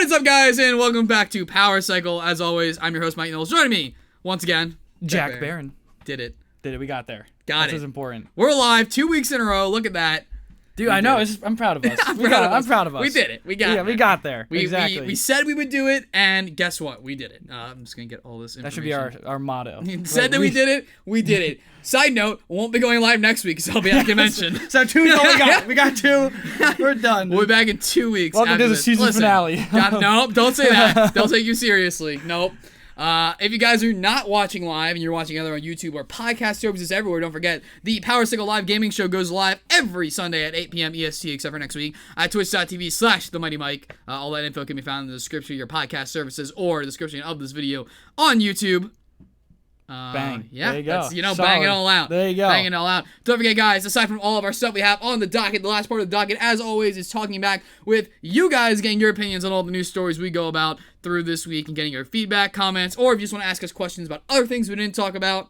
What's up, guys, and welcome back to Power Cycle. As always, I'm your host, Mike Knowles. Joining me, once again, Jack Barron. Did it. We got there. Got it. This is important. We're live 2 weeks in a row. Look at that. Dude, I know. I'm proud of us. I'm proud of us. We did it. We got it. We got there. Exactly. We said we would do it, and guess what? We did it. I'm just going to get all this information. That should be our motto. Said that we did it. We did it. Side note, we won't be going live next week, so I'll be at a convention. So 2 is all we got. We got 2. We're done. We'll be back in 2 weeks. Welcome to the season finale. Nope, don't say that. They'll take you seriously. Nope. If you guys are not watching live and you're watching either on YouTube or podcast services everywhere, don't forget the Power Cycle Live Gaming Show goes live every Sunday at 8 p.m. EST, except for next week at twitch.tv/TheMightyMike. All that info can be found in the description of your podcast services or the description of this video on YouTube. Bang. Yeah, there you go. That's, bang it all out. There you go. Bang it all out. Don't forget, guys, aside from all of our stuff we have on the docket, the last part of the docket, as always, is talking back with you guys, getting your opinions on all the news stories we go about through this week and getting your feedback, comments, or if you just want to ask us questions about other things we didn't talk about,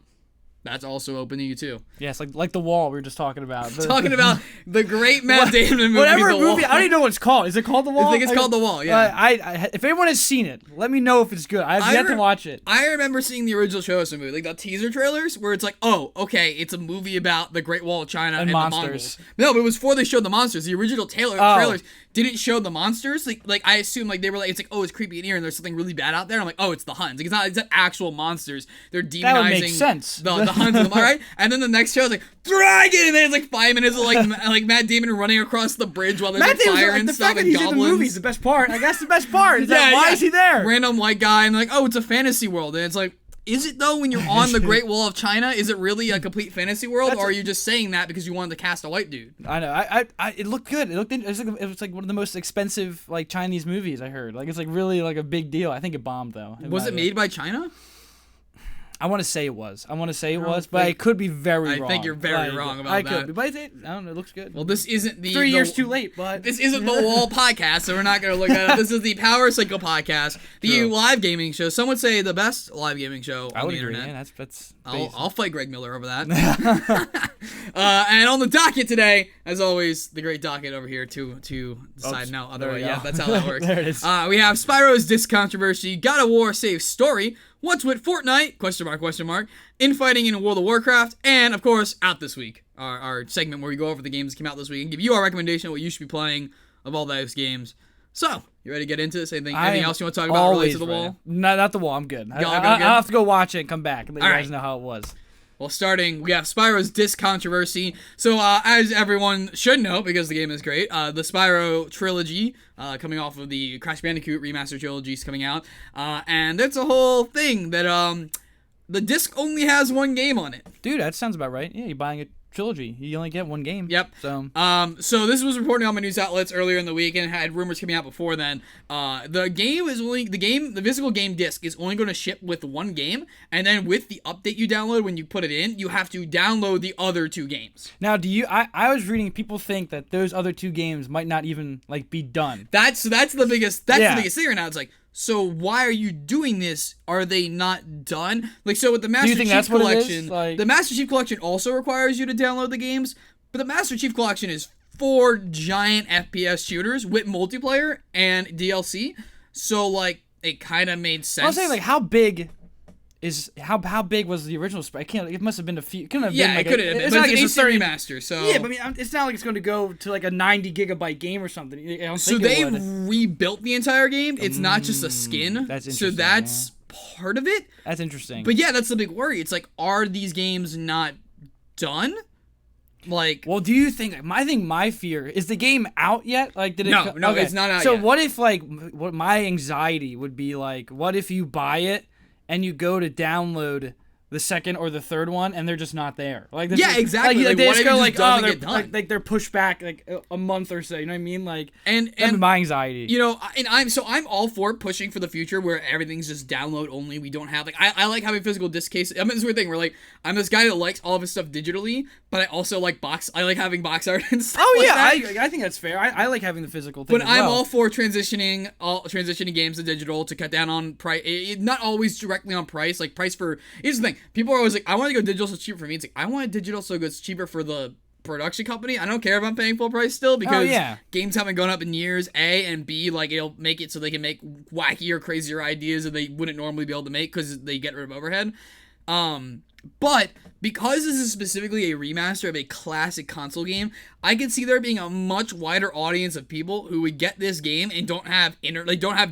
that's also open to you, too. Yes, like The Wall we were just talking about. Talking about the great Matt Damon movie, whatever The Wall. movie, I don't even know what it's called. Is it called The Wall? I think it's called The Wall, yeah. I if anyone has seen it, let me know if it's good. I've yet to watch it. I remember seeing the original Shows movie, like the teaser trailers, where it's like, oh, okay, it's a movie about the Great Wall of China and monsters. The Mongols. No, but it was before they showed the monsters. The original trailers didn't show the monsters. Like I assume like they were like, it's like, oh, it's creepy in here and there's something really bad out there. And I'm like, oh, it's the Huns. Like, it's not actual monsters. They're demonizing that would make sense. The Huns of the right? And then the next show is like, dragon! And then it's like 5 minutes of like Matt Damon running across the bridge while there's like fire and stuff and goblins. The fact that he's in the movie is the best part. I guess the best part is why is he there? Random white guy and like, oh, it's a fantasy world. And it's like, is it though when you're on the Great Wall of China? Is it really a complete fantasy world, or are you just saying that because you wanted to cast a white dude? I know. It looked good. It was like one of the most expensive like Chinese movies I heard. Like it's like really like a big deal. I think it bombed though. Was it made by China? I want to say it was. But I could be very wrong. I think you're very wrong about that. I could be, but I don't know. It looks good. Well, this isn't the 3 years too late, but this isn't the Wall podcast, so we're not gonna look at it. This is the Power Cycle podcast, the live gaming show. Some would say the best live gaming show on the internet. Yeah, that's. I'll fight Greg Miller over that. And on the docket today, as always, the great docket over here to the side. No, other way. Yeah, that's how that works. There it is. We have Spyro's disc controversy, God of War saves story, what's with Fortnite, question mark, infighting in World of Warcraft, and of course, out this week, our segment where we go over the games that came out this week and give you our recommendation of what you should be playing of all those games. So, you ready to get into this? Anything else you want to talk about related to The Wall? No, not The Wall. I'm good. I'll have to go watch it and come back and let you guys know how it was. Well, starting, we have Spyro's disc controversy. So, as everyone should know, because the game is great, the Spyro trilogy, coming off of the Crash Bandicoot remaster trilogy, is coming out. And that's a whole thing that the disc only has one game on it. Dude, that sounds about right. Yeah, you're buying a trilogy. You only get one game. Yep. So this was reported on my news outlets earlier in the week and had rumors coming out before then. The physical game disc is only going to ship with one game, and then with the update you download when you put it in, you have to download the other 2 games. Now, I was reading people think that those other 2 games might not even like be done. That's the biggest thing right now. It's like, so why are you doing this? Are they not done? Like, so with the Master Chief Collection, the Master Chief Collection also requires you to download the games, but the Master Chief Collection is 4 giant FPS shooters with multiplayer and DLC. So like, it kind of made sense. I was saying, like, how big was the original Spyro? It must have been a few. Couldn't have been like it could have been. It's not like it's a remaster, so yeah. But I mean, it's not like it's going to go to like a 90 gigabyte game or something. So they rebuilt the entire game. It's not just a skin. That's interesting. So that's part of it. That's interesting. But yeah, that's the big worry. It's like, are these games not done? Like, well, do you think? My fear is the game out yet? Like, did it? No, okay. It's not out so yet. What if what my anxiety would be like? What if you buy it and you go to download the second or the third one, and they're just not there? Like, exactly. Like, they just go like, doesn't get done? Like they're pushed back like a month or so. You know what I mean? Like, and my anxiety. You know, and I'm all for pushing for the future where everything's just download only. We don't have I like having physical disc cases. I mean, this weird thing where like I'm this guy that likes all of his stuff digitally, but I also like I like having box art and stuff. Oh yeah, that. I think that's fair. I like having the physical thing. But I'm all for transitioning games to digital to cut down on price. Not always directly on price. Like price for here's the thing. People are always like, I want to go digital so it's cheaper for me. It's like, I want digital so it's cheaper for the production company, I don't care if I'm paying full price still because yeah. games haven't gone up in years, A, and B, like, it'll make it so they can make wackier, crazier ideas that they wouldn't normally be able to make because they get rid of overhead. But because this is specifically a remaster of a classic console game, I could see there being a much wider audience of people who would get this game and don't pay for internet. Don't have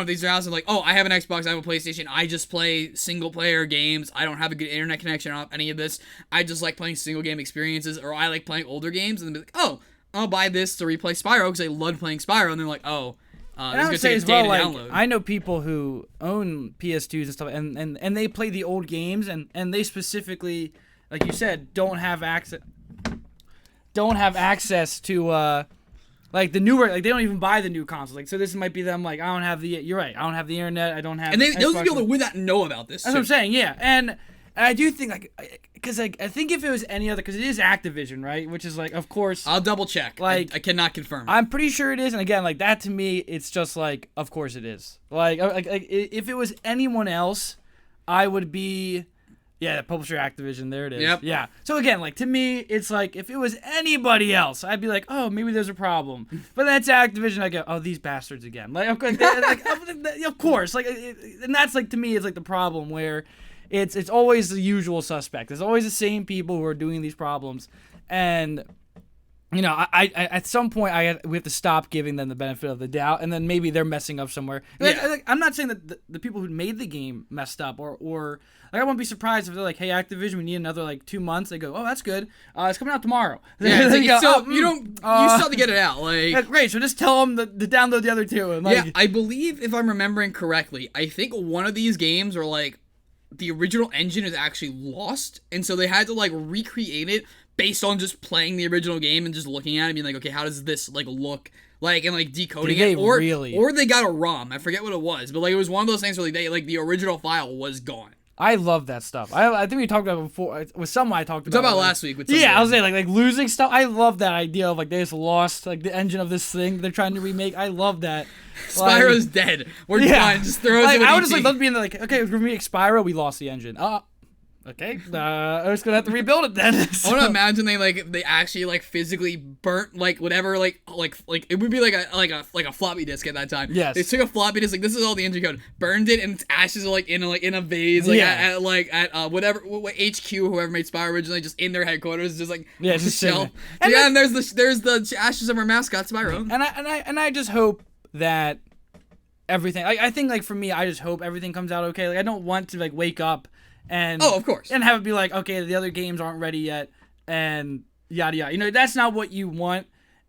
these houses like, oh, I have an Xbox, I have a PlayStation, I just play single player games, I don't have a good internet connection, I don't have any of this, I just like playing single game experiences, or I like playing older games, and they'll be like, oh, I'll buy this to replay Spyro because I love playing Spyro, and they're like, oh, and I would say as well, like, I know people who own PS2s and stuff, and they play the old games, and they specifically, like you said, don't have access to like the newer, like they don't even buy the new consoles. Like, so this might be them like, you're right, I don't have the internet, I don't have, and those people that would not know about this. That's what I'm saying, yeah, and I do think like. Because like, I think if it was any other, because it is Activision, right? Which is like, of course. I'll double check. Like, I cannot confirm. I'm pretty sure it is, and again, like that to me, it's just like, of course it is. Like if it was anyone else, I would be, yeah, the publisher Activision. There it is. Yep. Yeah. So again, like to me, it's like if it was anybody else, I'd be like, oh, maybe there's a problem. But that's Activision. I go, oh, these bastards again. Like, of course, like, and that's like to me, it's like the problem where. It's always the usual suspect. There's always the same people who are doing these problems, and you know, I at some point we have to stop giving them the benefit of the doubt, and then maybe they're messing up somewhere. Yeah. I'm not saying that the people who made the game messed up, or like I won't be surprised if they're like, hey, Activision, we need another like 2 months. They go, oh, that's good. It's coming out tomorrow. Yeah, it's like, you still have to get it out. Like, great. So just tell them to download the other two. And like, yeah, I believe if I'm remembering correctly, I think one of these games are like. The original engine is actually lost, and so they had to like recreate it based on just playing the original game and just looking at it and being like, okay, how does this like look like, and like decoding it, or they got a ROM. I forget what it was, but like it was one of those things where like the original file was gone. I love that stuff. I think we talked about it before with someone I talked about. We talked about last week with I was saying like losing stuff. I love that idea of like they just lost like the engine of this thing they're trying to remake. I love that. Spyro's dead. We're done. Just throw us. I would just like love being like, okay, we're remake Spyro. We lost the engine. Okay, I'm just gonna have to rebuild it then. So. I want to imagine they actually like physically burnt like whatever like it would be like a floppy disk at that time. Yes. They took a floppy disk, like this is all the engine code, burned it, and its ashes are like in a vase, like at whatever what HQ whoever made Spyro originally, just in their headquarters, just like just shelf. And there's the ashes of our mascot Spyro. And I just hope that everything. I think like for me, I just hope everything comes out okay. Like I don't want to like wake up. And of course, and have it be like, okay, the other games aren't ready yet, and yada yada. You know, that's not what you want,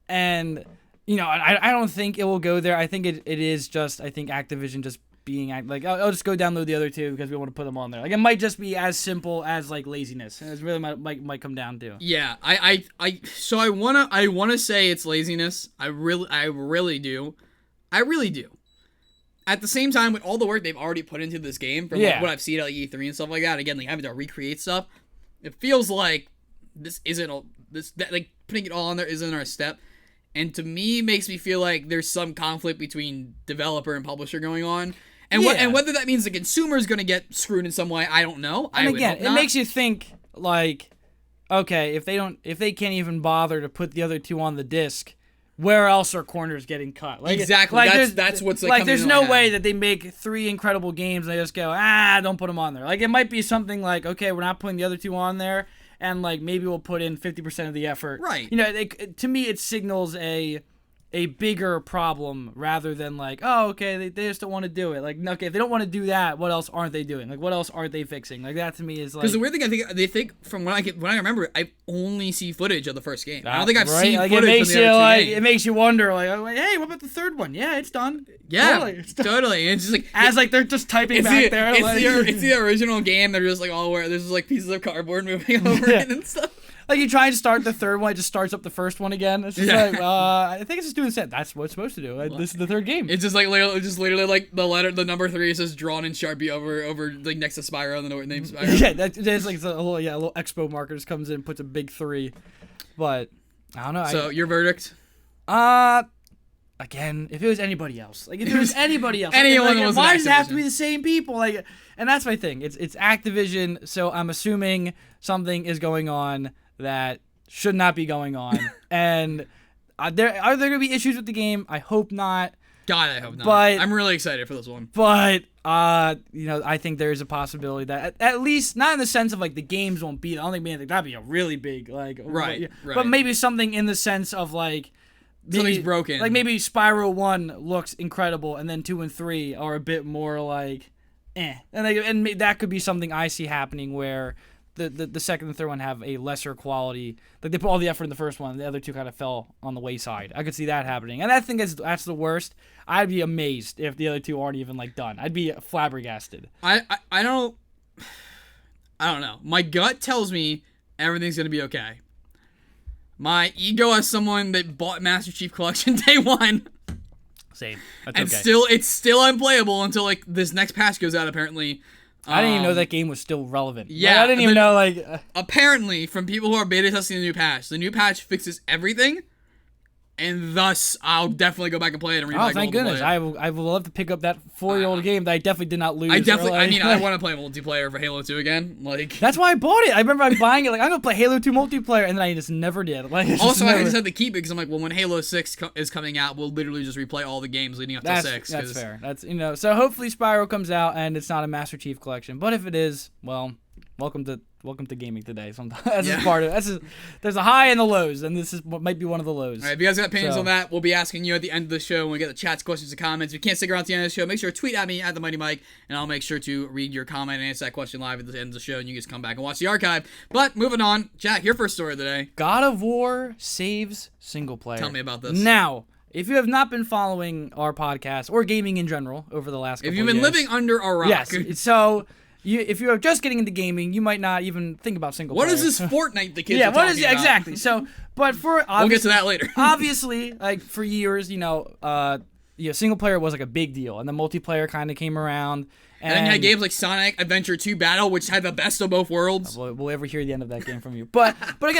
and you know, I don't think it will go there. I think it is just, I think Activision just being like, I'll just go download the other two because we want to put them on there. Like it might just be as simple as like laziness, and it's really might come down to. Yeah, so I wanna say it's laziness. I really do. At the same time, with all the work they've already put into this game, from what I've seen at like E3 and stuff like that, again, like having to recreate stuff, it feels like this isn't like putting it all on there isn't our step, and to me makes me feel like there's some conflict between developer and publisher going on, and whether that means the consumer is going to get screwed in some way, I don't know. And again, it makes you think like, okay, if they can't even bother to put the other two on the disc. Where else are corners getting cut? Like, exactly. Like that's what's like. There's no way that they make 3 incredible games and they just go, don't put them on there. Like it might be something like, okay, we're not putting the other two on there, and like maybe we'll put in 50% of the effort. Right. You know, to me it signals a bigger problem rather than like, oh, okay, they just don't want to do it. Like, okay, if they don't want to do that, what else aren't they doing? Like, what else aren't they fixing? Like that to me is like. Because the weird thing, they think from when I remember, I only see footage of the first game. I don't think I've seen footage from the other two games. It makes you wonder, like, hey, what about the third one? Yeah, it's done. Yeah, totally. And it's just like as like they're just typing back there. It's the original game. They're just like all where there's just like pieces of cardboard moving over it and stuff. Like you try to start the third one, it just starts up the first one again. It's just like, I think it's just doing the same. That's what it's supposed to do. This is the third game. It's just like literally like the number 3 is just drawn in Sharpie over like next to Spyro and the name Spyro. Yeah, that's like a little expo marker just comes in, puts a big 3. But I don't know. So your verdict? Again, if it was anybody else, like if it was anybody else, anyone was. Why does it have to be the same people? Like, and that's my thing. It's Activision, so I'm assuming something is going on that should not be going on. And are there going to be issues with the game? I hope not. God, I hope not. But I'm really excited for this one. But I think there is a possibility that at least not in the sense of like the games won't beat. I don't think that'd be a really big like right. But maybe something in the sense of like something's broken. Like maybe Spyro 1 looks incredible, and then 2 and 3 are a bit more like, and that could be something I see happening where the second and third one have a lesser quality. Like they put all the effort in the first one, and the other two kind of fell on the wayside. I could see that happening, and I think that's the worst. I'd be amazed if the other two aren't even like done. I'd be flabbergasted. I don't know. My gut tells me everything's gonna be okay. My ego as someone that bought Master Chief Collection day one. Same. That's and okay. It's still unplayable until like this next patch goes out. Apparently. I didn't even know that game was still relevant. Yeah, like, I didn't even know like. Apparently, from people who are beta testing the new patch fixes everything. And thus, I'll definitely go back and play it and read. Oh, thank goodness! I would love to pick up that 4-year-old game that I definitely did not lose. I want to play multiplayer for Halo 2 again. Like that's why I bought it. I remember buying it. Like I'm gonna play Halo 2 multiplayer, and then I just never did. Like also, I just had to keep it because I'm like, well, when Halo 6 is coming out, we'll literally just replay all the games leading up to 6. That's fair. That's So hopefully Spyro comes out and it's not a Master Chief Collection. But if it is, well, welcome to gaming today. Sometimes that's just part of it. There's a high and the lows, and this is might be one of the lows. All right, if you guys got opinions on that, we'll be asking you at the end of the show when we get the chats, questions, and comments. If you can't stick around to the end of the show, make sure to tweet at me at the Mighty Mike, and I'll make sure to read your comment and answer that question live at the end of the show, and you just come back and watch the archive. But moving on, Jack, your first story of the day. God of War saves single player. Tell me about this. Now, if you have not been following our podcast or gaming in general over the last couple of years, if you've been living under a rock, yes. So. If you are just getting into gaming, you might not even think about single player. What is this Fortnite the kids are talking about? Exactly. So, but we'll get to that later. Obviously, like for years, single player was like a big deal, and the multiplayer kind of came around. And then you had games like Sonic Adventure 2 Battle, which had the best of both worlds. We'll ever hear the end of that game from you. But look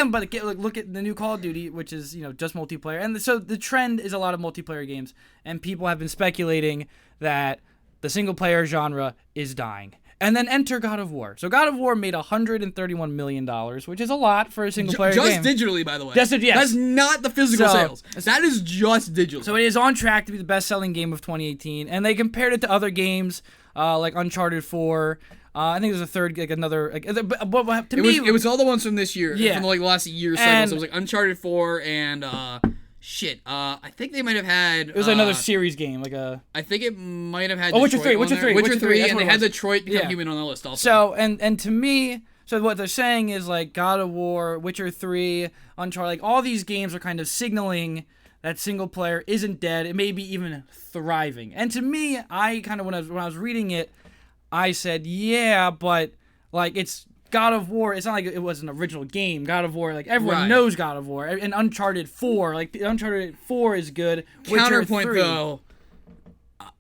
at the new Call of Duty, which is just multiplayer, and so the trend is a lot of multiplayer games, and people have been speculating that the single player genre is dying. And then enter God of War. So God of War made $131 million, which is a lot for a single-player game. Just digitally, by the way. Yes. That's not the physical sales. That is just digital. So it is on track to be the best-selling game of 2018. And they compared it to other games like Uncharted 4. I think there's a third, like another. Like, it was all the ones from this year. Yeah. From like the last year cycle. So it was like Uncharted 4 and. I think they might have had. It was another series game, like a. I think it might have had. Witcher 3, Witcher 3, and they had Detroit become human on the list also. So and to me, so what they're saying is like God of War, Witcher 3, Uncharted, like all these games are kind of signaling that single player isn't dead. It may be even thriving. And to me, I kind of when I was reading it, I said, yeah, but like it's. God of War, it's not like it was an original game. God of War, like everyone knows God of War. And Uncharted 4, like Uncharted 4 is good. Counterpoint though,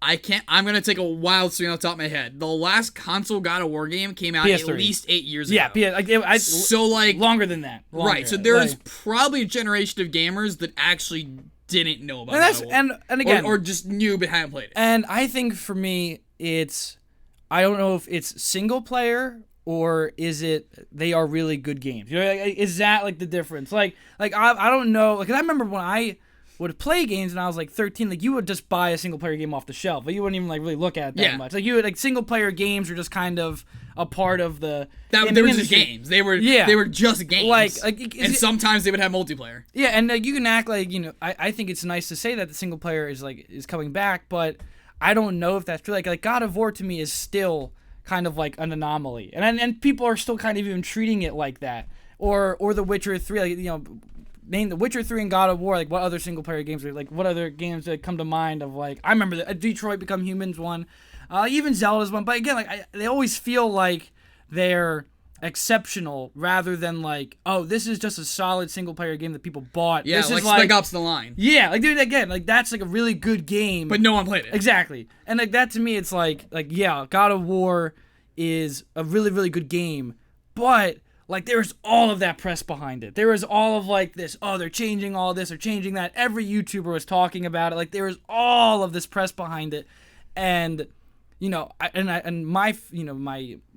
I'm gonna take a wild swing off the top of my head. The last console God of War game came out PS3. At least 8 years ago. Yeah, longer than that. Right. So there's probably a generation of gamers that actually didn't know about God of War. And again, or just knew but hadn't played it. And I think for me, I don't know if it's single player. Or is it they are really good games? Is that like the difference? Like I don't know. Because I remember when I would play games and I was like 13, like you would just buy a single player game off the shelf. Like you wouldn't even like really look at it that much. Like you would like single player games are just kind of a part of the. They were just games. They were just games. And sometimes they would have multiplayer. Yeah, and you can act like I think it's nice to say that the single player is coming back, but I don't know if that's true. Like God of War to me is still. Kind of like an anomaly, and people are still kind of even treating it like that, or The Witcher 3, like name The Witcher 3 and God of War, like what other single player games, like what other games that come to mind of like I remember the Detroit Become Humans one, even Zelda's one, but again they always feel like they're exceptional rather than like this is just a solid single player game that people bought. Yeah, this like is Spec Ops: The Line. Yeah, like dude, again, like that's like a really good game, but no one played it. Exactly, and like that to me, it's like yeah, God of War is a really really good game, but like there's all of that press behind it. There is all of like this. They're changing all this or changing that. Every YouTuber was talking about it. Like there is all of this press behind it, and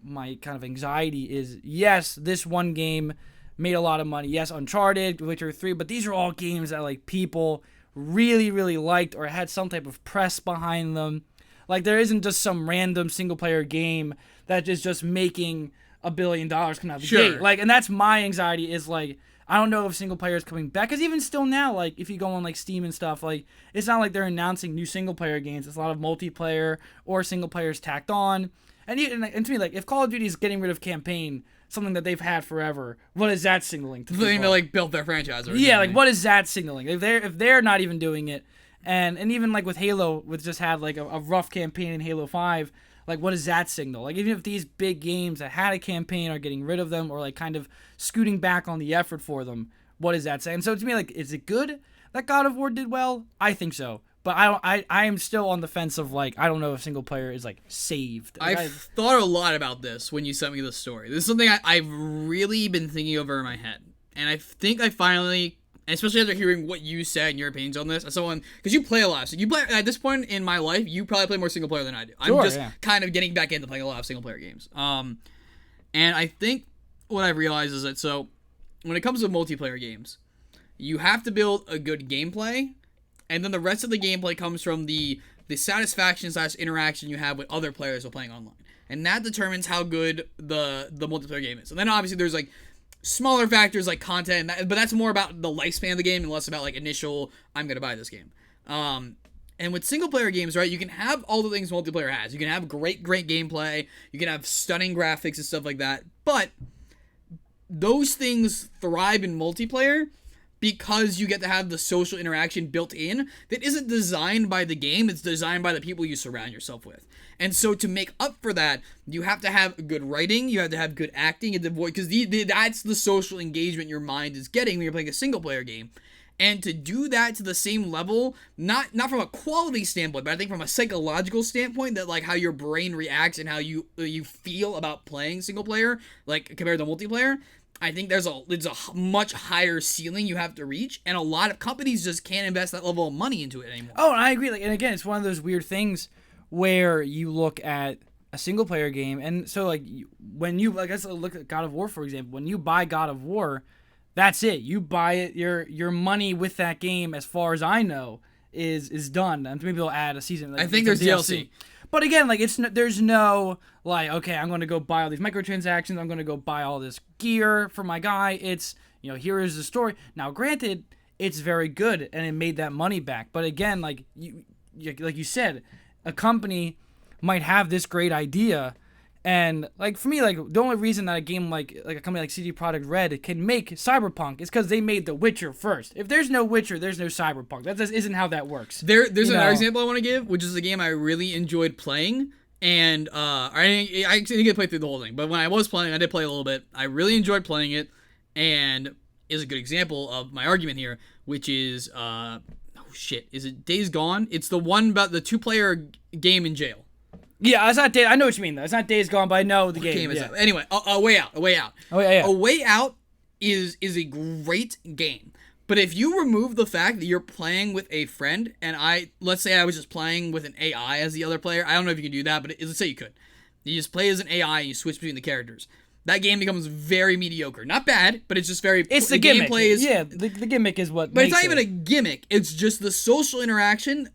my kind of anxiety is yes, this one game made a lot of money. Yes, Uncharted, Witcher 3, but these are all games that like people really, really liked or had some type of press behind them. Like there isn't just some random single player game that is just making $1 billion come out of the gate. Like, and that's my anxiety is like, I don't know if single player is coming back. Because even still now, like, if you go on, like, Steam and stuff, like, it's not like they're announcing new single player games. It's a lot of multiplayer or single players tacked on. And to me, like, if Call of Duty is getting rid of campaign, something that they've had forever, what is that signaling to people? They like built their franchise. Yeah, like, what is that signaling? If they're not even doing it, and even, like, with Halo, which just had, like, a rough campaign in Halo 5, like, what does that signal? Like, even if these big games that had a campaign are getting rid of them or, like, kind of scooting back on the effort for them, what does that say? And so, to me, like, is it good that God of War did well? I think so. But I am still on the fence of, like, I don't know if single player is, like, saved. I've thought a lot about this when you sent me the story. This is something I've really been thinking over in my head. And I think I finally... And especially after hearing what you said and your opinions on this, as someone, because you play a lot, so you play at this point in my life, you probably play more single player than I do. Sure, I'm just kind of getting back into playing a lot of single player games. And I think what I've realized is that so when it comes to multiplayer games, you have to build a good gameplay, and then the rest of the gameplay comes from the satisfaction / interaction you have with other players while playing online, and that determines how good the multiplayer game is. And then obviously there's like smaller factors like content, but that's more about the lifespan of the game and less about like initial, I'm going to buy this game. And with single player games, right, you can have all the things multiplayer has. You can have great gameplay. You can have stunning graphics and stuff like that. But those things thrive in multiplayer because you get to have the social interaction built in that isn't designed by the game. It's designed by the people you surround yourself with. And so to make up for that, you have to have good writing, you have to have good acting, because that's the social engagement your mind is getting when you're playing a single-player game. And to do that to the same level, not from a quality standpoint, but I think from a psychological standpoint, that like how your brain reacts and how you feel about playing single-player, like compared to multiplayer, I think there's a much higher ceiling you have to reach, and a lot of companies just can't invest that level of money into it anymore. Oh, and I agree. Like, and again, it's one of those weird things where you look at a single player game, and so like when you, like, let's look at God of War for example. When you buy God of War, that's it. You buy it. Your money with that game, as far as I know, is done. And maybe they'll add a season. Like, I think there's DLC. But again, like there's no like, okay, I'm going to go buy all these microtransactions. I'm going to go buy all this gear for my guy. It's, you know, here is the story. Now, granted, it's very good and it made that money back. But again, like you said, a company might have this great idea, and like for me, like the only reason that a game like a company like CD Projekt Red can make Cyberpunk is because they made The Witcher first. If there's no Witcher, there's no Cyberpunk. That just isn't how that works. There's another example I want to give, which is a game I really enjoyed playing, and I didn't get to play through the whole thing, but when I was playing, I did play a little bit. I really enjoyed playing it, and is a good example of my argument here, which is is it Days Gone? It's the one about the 2-player game in jail. Yeah, it's not I know what you mean though. It's not Days Gone, but I know the game. Is that? Anyway, A Way Out. Oh yeah. A Way Out is a great game. But if you remove the fact that you're playing with a friend, and let's say I was just playing with an AI as the other player. I don't know if you can do that, but let's say you could. You just play as an AI and you switch between the characters. That game becomes very mediocre. Not bad, but it's just very... It's the gimmick. Gameplay is... Yeah, the gimmick is what But it's not even a gimmick. It's just the social interaction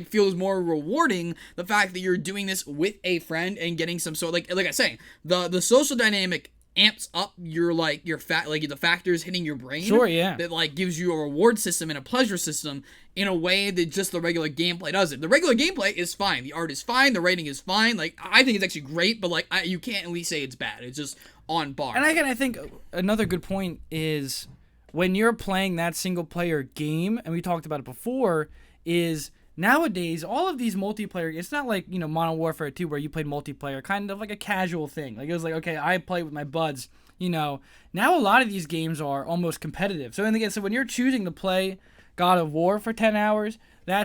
feels more rewarding. The fact that you're doing this with a friend and getting some sort... Like I say, the social dynamic amps up the factors hitting your brain. Sure, yeah. That like gives you a reward system and a pleasure system in a way that just the regular gameplay doesn't. The regular gameplay is fine. The art is fine. The writing is fine. Like, I think it's actually great, but like you can't at least say it's bad. It's just on par. And again, I think another good point is when you're playing that single player game, and we talked about it before, is nowadays all of these multiplayer, it's not like, you know, Modern Warfare 2 where you played multiplayer, kind of like a casual thing. Like, it was like, okay, I play with my buds, you know. Now a lot of these games are almost competitive. So when you're choosing to play God of War for 10 hours,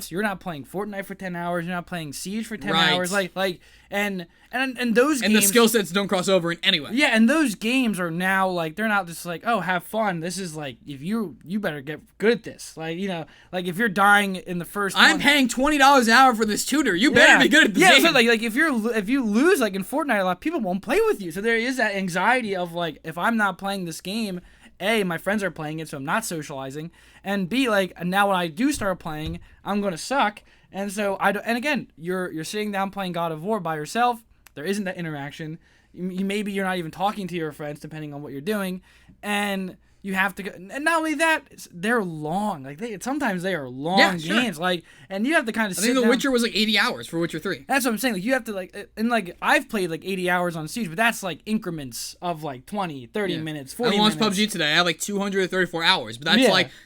you're not playing Fortnite for 10 hours, you're not playing Siege for 10 hours, and those games, and the skill sets don't cross over in any way. Yeah, and those games are now like, they're not just like, oh, have fun. This is like, if you better get good at this. Like, you know, like if you're dying in the first I'm paying $20 an hour for this tutor. You better be good at this game. So like if you lose, like in Fortnite, a lot of people won't play with you. So there is that anxiety of like, if I'm not playing this game, A, my friends are playing it, so I'm not socializing, and B, like, now when I do start playing, I'm gonna suck, and so and again, you're sitting down playing God of War by yourself. There isn't that interaction. Maybe you're not even talking to your friends, depending on what you're doing, and you have to go, and not only that, they're long. Like sometimes they are long games. Like, and you have to kind of. I think The Witcher was like 80 hours for Witcher 3. That's what I'm saying. Like, you have to and like I've played like 80 hours on Siege, but that's like increments of like 20, 30 minutes, 40 minutes. I launched PUBG today. I have like 234 hours, but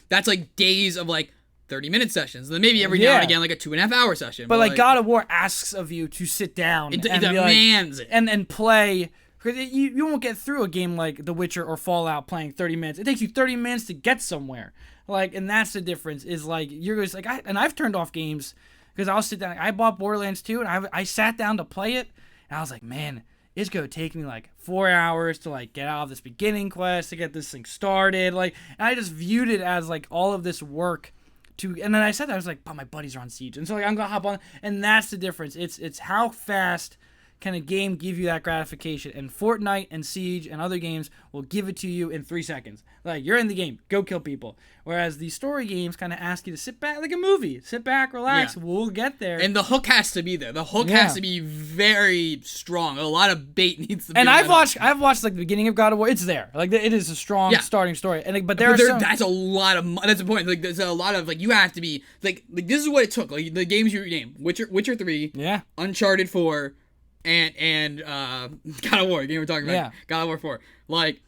that's like days of like 30-minute sessions. And then maybe every now and again like a 2.5 hour session. But like God of War asks of you to sit down. It demands it. And play. Because you won't get through a game like The Witcher or Fallout playing 30 minutes. It takes you 30 minutes to get somewhere. Like, and that's the difference. Is like you're just like I've turned off games because I'll sit down. I bought Borderlands 2 and I sat down to play it and I was like, man, it's gonna take me like 4 hours to like get out of this beginning quest to get this thing started. Like, and I just viewed it as like all of this work to. And then I said that I was like, but my buddies are on Siege, and so like I'm gonna hop on. And that's the difference. It's how fast can a game give you that gratification? And Fortnite and Siege and other games will give it to you in 3 seconds. Like, you're in the game, go kill people. Whereas the story games kind of ask you to sit back, like a movie. Sit back, relax, we'll get there. And the hook has to be there. The hook has to be very strong. A lot of bait needs to be. And I've watched like the beginning of God of War. It's there. Like, it is a strong starting story. And but that's a lot of. That's the point. Like, there's a lot of like you have to be like this is what it took. Like the games you name: Witcher 3, Uncharted 4. And God of War, game we're talking about, God of War 4. Like,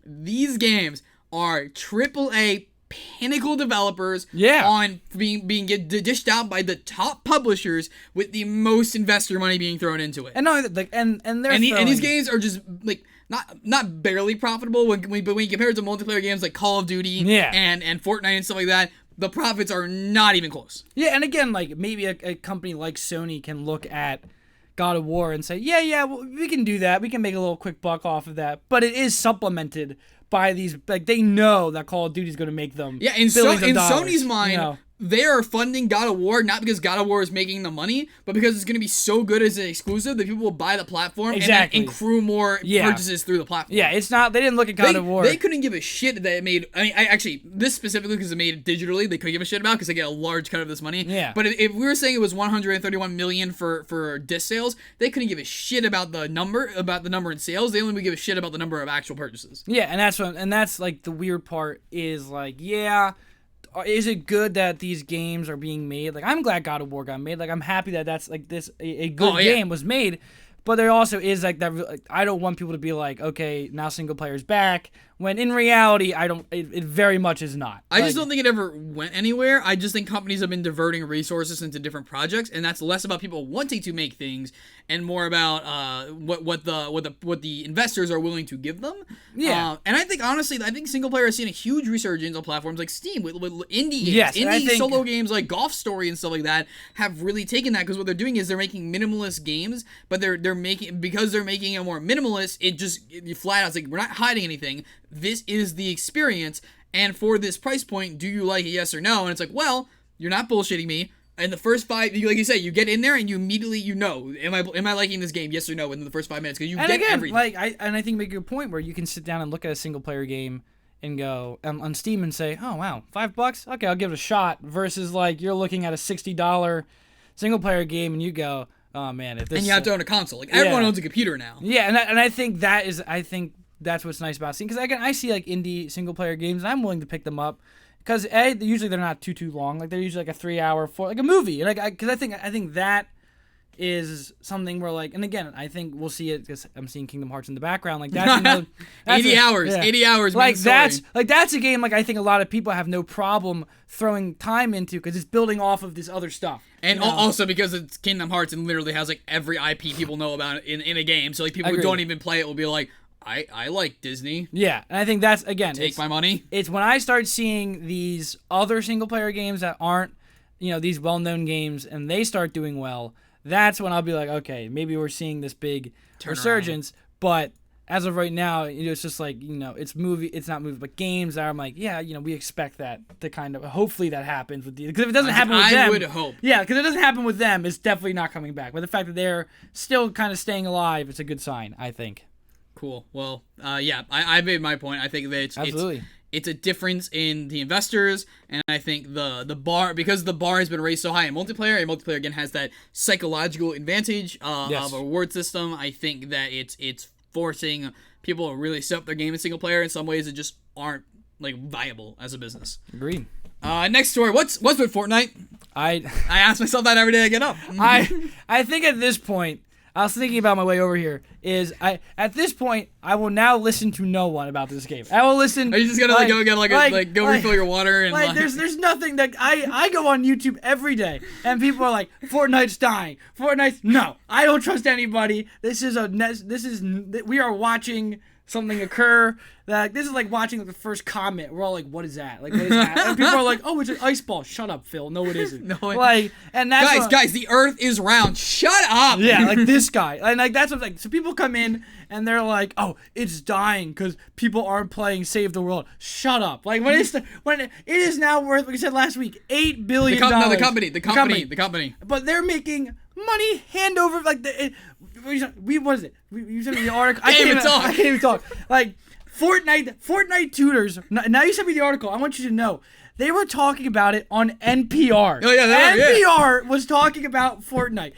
these games are AAA pinnacle developers on being dished out by the top publishers with the most investor money being thrown into it. And no, like and these games are just like not barely profitable but when you compare it to multiplayer games like Call of Duty and Fortnite and stuff like that. The profits are not even close. Yeah, and again, like maybe a company like Sony can look at God of War and say, well, we can do that. We can make a little quick buck off of that. But it is supplemented by these, like, they know that Call of Duty is going to make them in Sony's mind, they are funding God of War not because God of War is making the money, but because it's going to be so good as an exclusive that people will buy the platform and accrue more purchases through the platform. Yeah, it's not. They didn't look at God of War. They couldn't give a shit that it made. I mean, actually, this specifically because it made it digitally, they couldn't give a shit about because they get a large cut of this money. Yeah. But if we were saying it was 131 million for disc sales, they couldn't give a shit about the number in sales. They only would give a shit about the number of actual purchases. Yeah, and that's like the weird part is like is it good that these games are being made? Like, I'm glad God of War got made. Like, I'm happy that that's like this a good game was made. But there also is like that. Like, I don't want people to be like, okay, now single player's back. When in reality, I don't. It very much is not. I just don't think it ever went anywhere. I just think companies have been diverting resources into different projects, and that's less about people wanting to make things and more about what the investors are willing to give them. Yeah. And I think honestly, single player has seen a huge resurgence on platforms like Steam with indie games, indie solo games like Golf Story and stuff like that have really taken that because what they're doing is they're making minimalist games, but they're making it more minimalist. It flat out, it's like we're not hiding anything. This is the experience, and for this price point, do you like it, yes or no? And it's like, well, you're not bullshitting me. And the first 5, like you say, you get in there and you immediately, am I liking this game, yes or no, within the first 5 minutes? Because get everything. Like, I think make a good point where you can sit down and look at a single player game and go on Steam and say, oh wow, $5? Okay, I'll give it a shot. Versus like you're looking at a $60 single player game and you go, oh man, if this. And you have to own a console. Like everyone owns a computer now. Yeah, and I think that's what's nice about Steam, because I see like indie single player games and I'm willing to pick them up because usually they're not too long, like they're usually like a 3 hour like a movie, like because I think that is something where like, and again I think we'll see it because I'm seeing Kingdom Hearts in the background, like that's 80 hours like that's a game like I think a lot of people have no problem throwing time into because it's building off of this other stuff. And also because it's Kingdom Hearts and literally has like every IP people know about in a game, so like people who don't even play it will be like, I like Disney. Yeah, and I think that's, again, take my money. It's when I start seeing these other single-player games that aren't, these well-known games, and they start doing well, that's when I'll be like, okay, maybe we're seeing this big resurgence. But as of right now, it's just like, it's not movie, but games that I'm like, we expect that to kind of, hopefully that happens with because if it doesn't happen with them. I would hope. Yeah, because if it doesn't happen with them, it's definitely not coming back. But the fact that they're still kind of staying alive, it's a good sign, I think. Cool. Well, I made my point. I think that it's a difference in the investors, and I think the bar, because the bar has been raised so high in multiplayer, and multiplayer again has that psychological advantage of a reward system. I think that it's forcing people to really step up their game in single player in some ways that just aren't like viable as a business. Agreed. Next story. What's with Fortnite? I ask myself that every day I get up. I think at this point, I was thinking about my way over here. At this point, I will now listen to no one about this game. I will listen. Are you just gonna go refill your water and there's nothing that I go on YouTube every day and people are like, Fortnite's dying. No, I don't trust anybody. We are watching something occur. That this is like watching like the first comet. We're all like, what is that? Like, what is that? And people are like, oh, it's an ice ball. Shut up, Phil. No, it isn't. And that's guys, the Earth is round. Shut up. Yeah, like this guy, and like that's what like. So people come in and they're like, oh, it's dying because people aren't playing Save the World. Shut up. Like when it is now worth, like I said last week, $8 billion. The company. But they're making money hand over like what is it? You sent me the article. I can't even talk. Like. Fortnite Tutors. Now you sent me the article. I want you to know they were talking about it on NPR. Oh yeah, NPR was talking about Fortnite.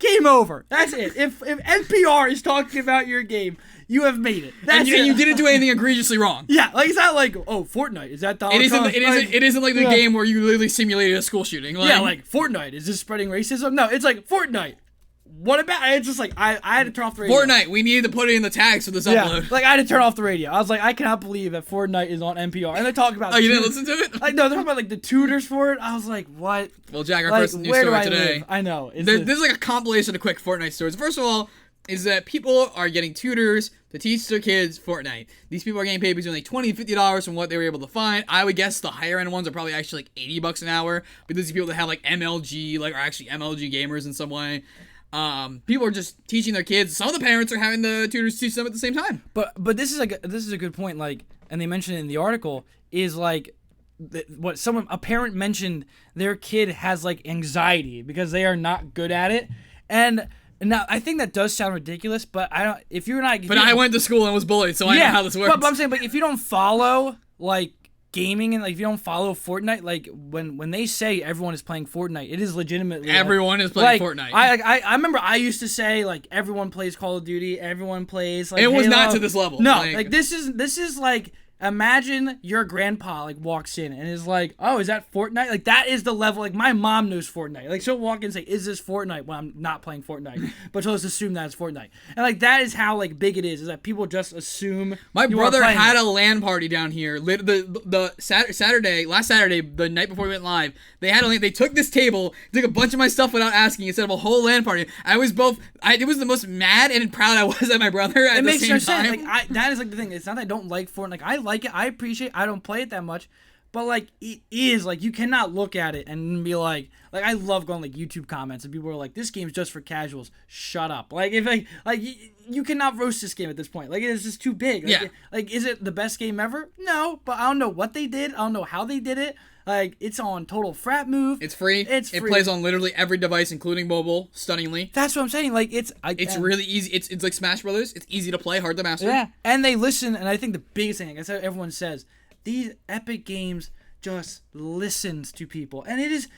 Game over. That's it. If NPR is talking about your game, you have made it. And you didn't do anything egregiously wrong. Yeah, like it's not like, oh, Fortnite, is that Donald Trump? It isn't like the game where you literally simulated a school shooting. Like Fortnite, is this spreading racism? No, it's like Fortnite. What about it? It's just like I had to turn off the radio. Fortnite, we needed to put it in the tags for this upload. Like I had to turn off the radio. I was like, I cannot believe that Fortnite is on NPR. And they're talking about you didn't listen to it? Like no, they're talking about like the tutors for it. I was like, what? Well, Jack, our first news story today. Live? I know. This is like a compilation of quick Fortnite stories. First of all, is that people are getting tutors to teach their kids Fortnite. These people are getting paid between like $20 and $50 from what they were able to find. I would guess the higher end ones are probably actually like $80 an hour. But these are people that have like MLG, like are actually MLG gamers in some way. People are just teaching their kids. Some of the parents are having the tutors teach them at the same time. But this is a good point. Like, and they mentioned it in the article is like a parent mentioned their kid has like anxiety because they are not good at it. And now I think that does sound ridiculous, but I don't. If you're not, I went to school and was bullied, so I know how this works. But I'm saying, if you don't follow like gaming and like if you don't follow Fortnite, like when they say everyone is playing Fortnite, it is legitimately everyone is playing Fortnite. I remember I used to say like everyone plays Call of Duty, everyone plays like it was Halo. Not to this level. No, like this is like imagine your grandpa like walks in and is like, oh, is that Fortnite? Like that is the level. Like my mom knows Fortnite. Like she'll walk in and say, is this Fortnite? When I'm not playing Fortnite, but she'll just assume that it's Fortnite. And like that is how like big it is that people just assume. My brother had a LAN party down here. Last Saturday, the night before we went live, they had they took this table, took a bunch of my stuff without asking instead of a whole LAN party. I was it was the most mad and proud I was at my brother at the same time. It makes no sense. Like that is like the thing. It's not that I don't like Fortnite. Like I like it. I appreciate it. I don't play it that much. But like it is like you cannot look at it and be like I love going like YouTube comments and people are like, this game's just for casuals. Shut up. Like if you cannot roast this game at this point. Like it is just too big. Like is it the best game ever? No, but I don't know what they did. I don't know how they did it. Like it's on total frat move. It's free. It plays on literally every device, including mobile. Stunningly. That's what I'm saying. Like it's really easy. It's like Smash Brothers. It's easy to play, hard to master. Yeah, and they listen. And I think the biggest thing, that's how everyone says, these Epic games just listens to people, and it's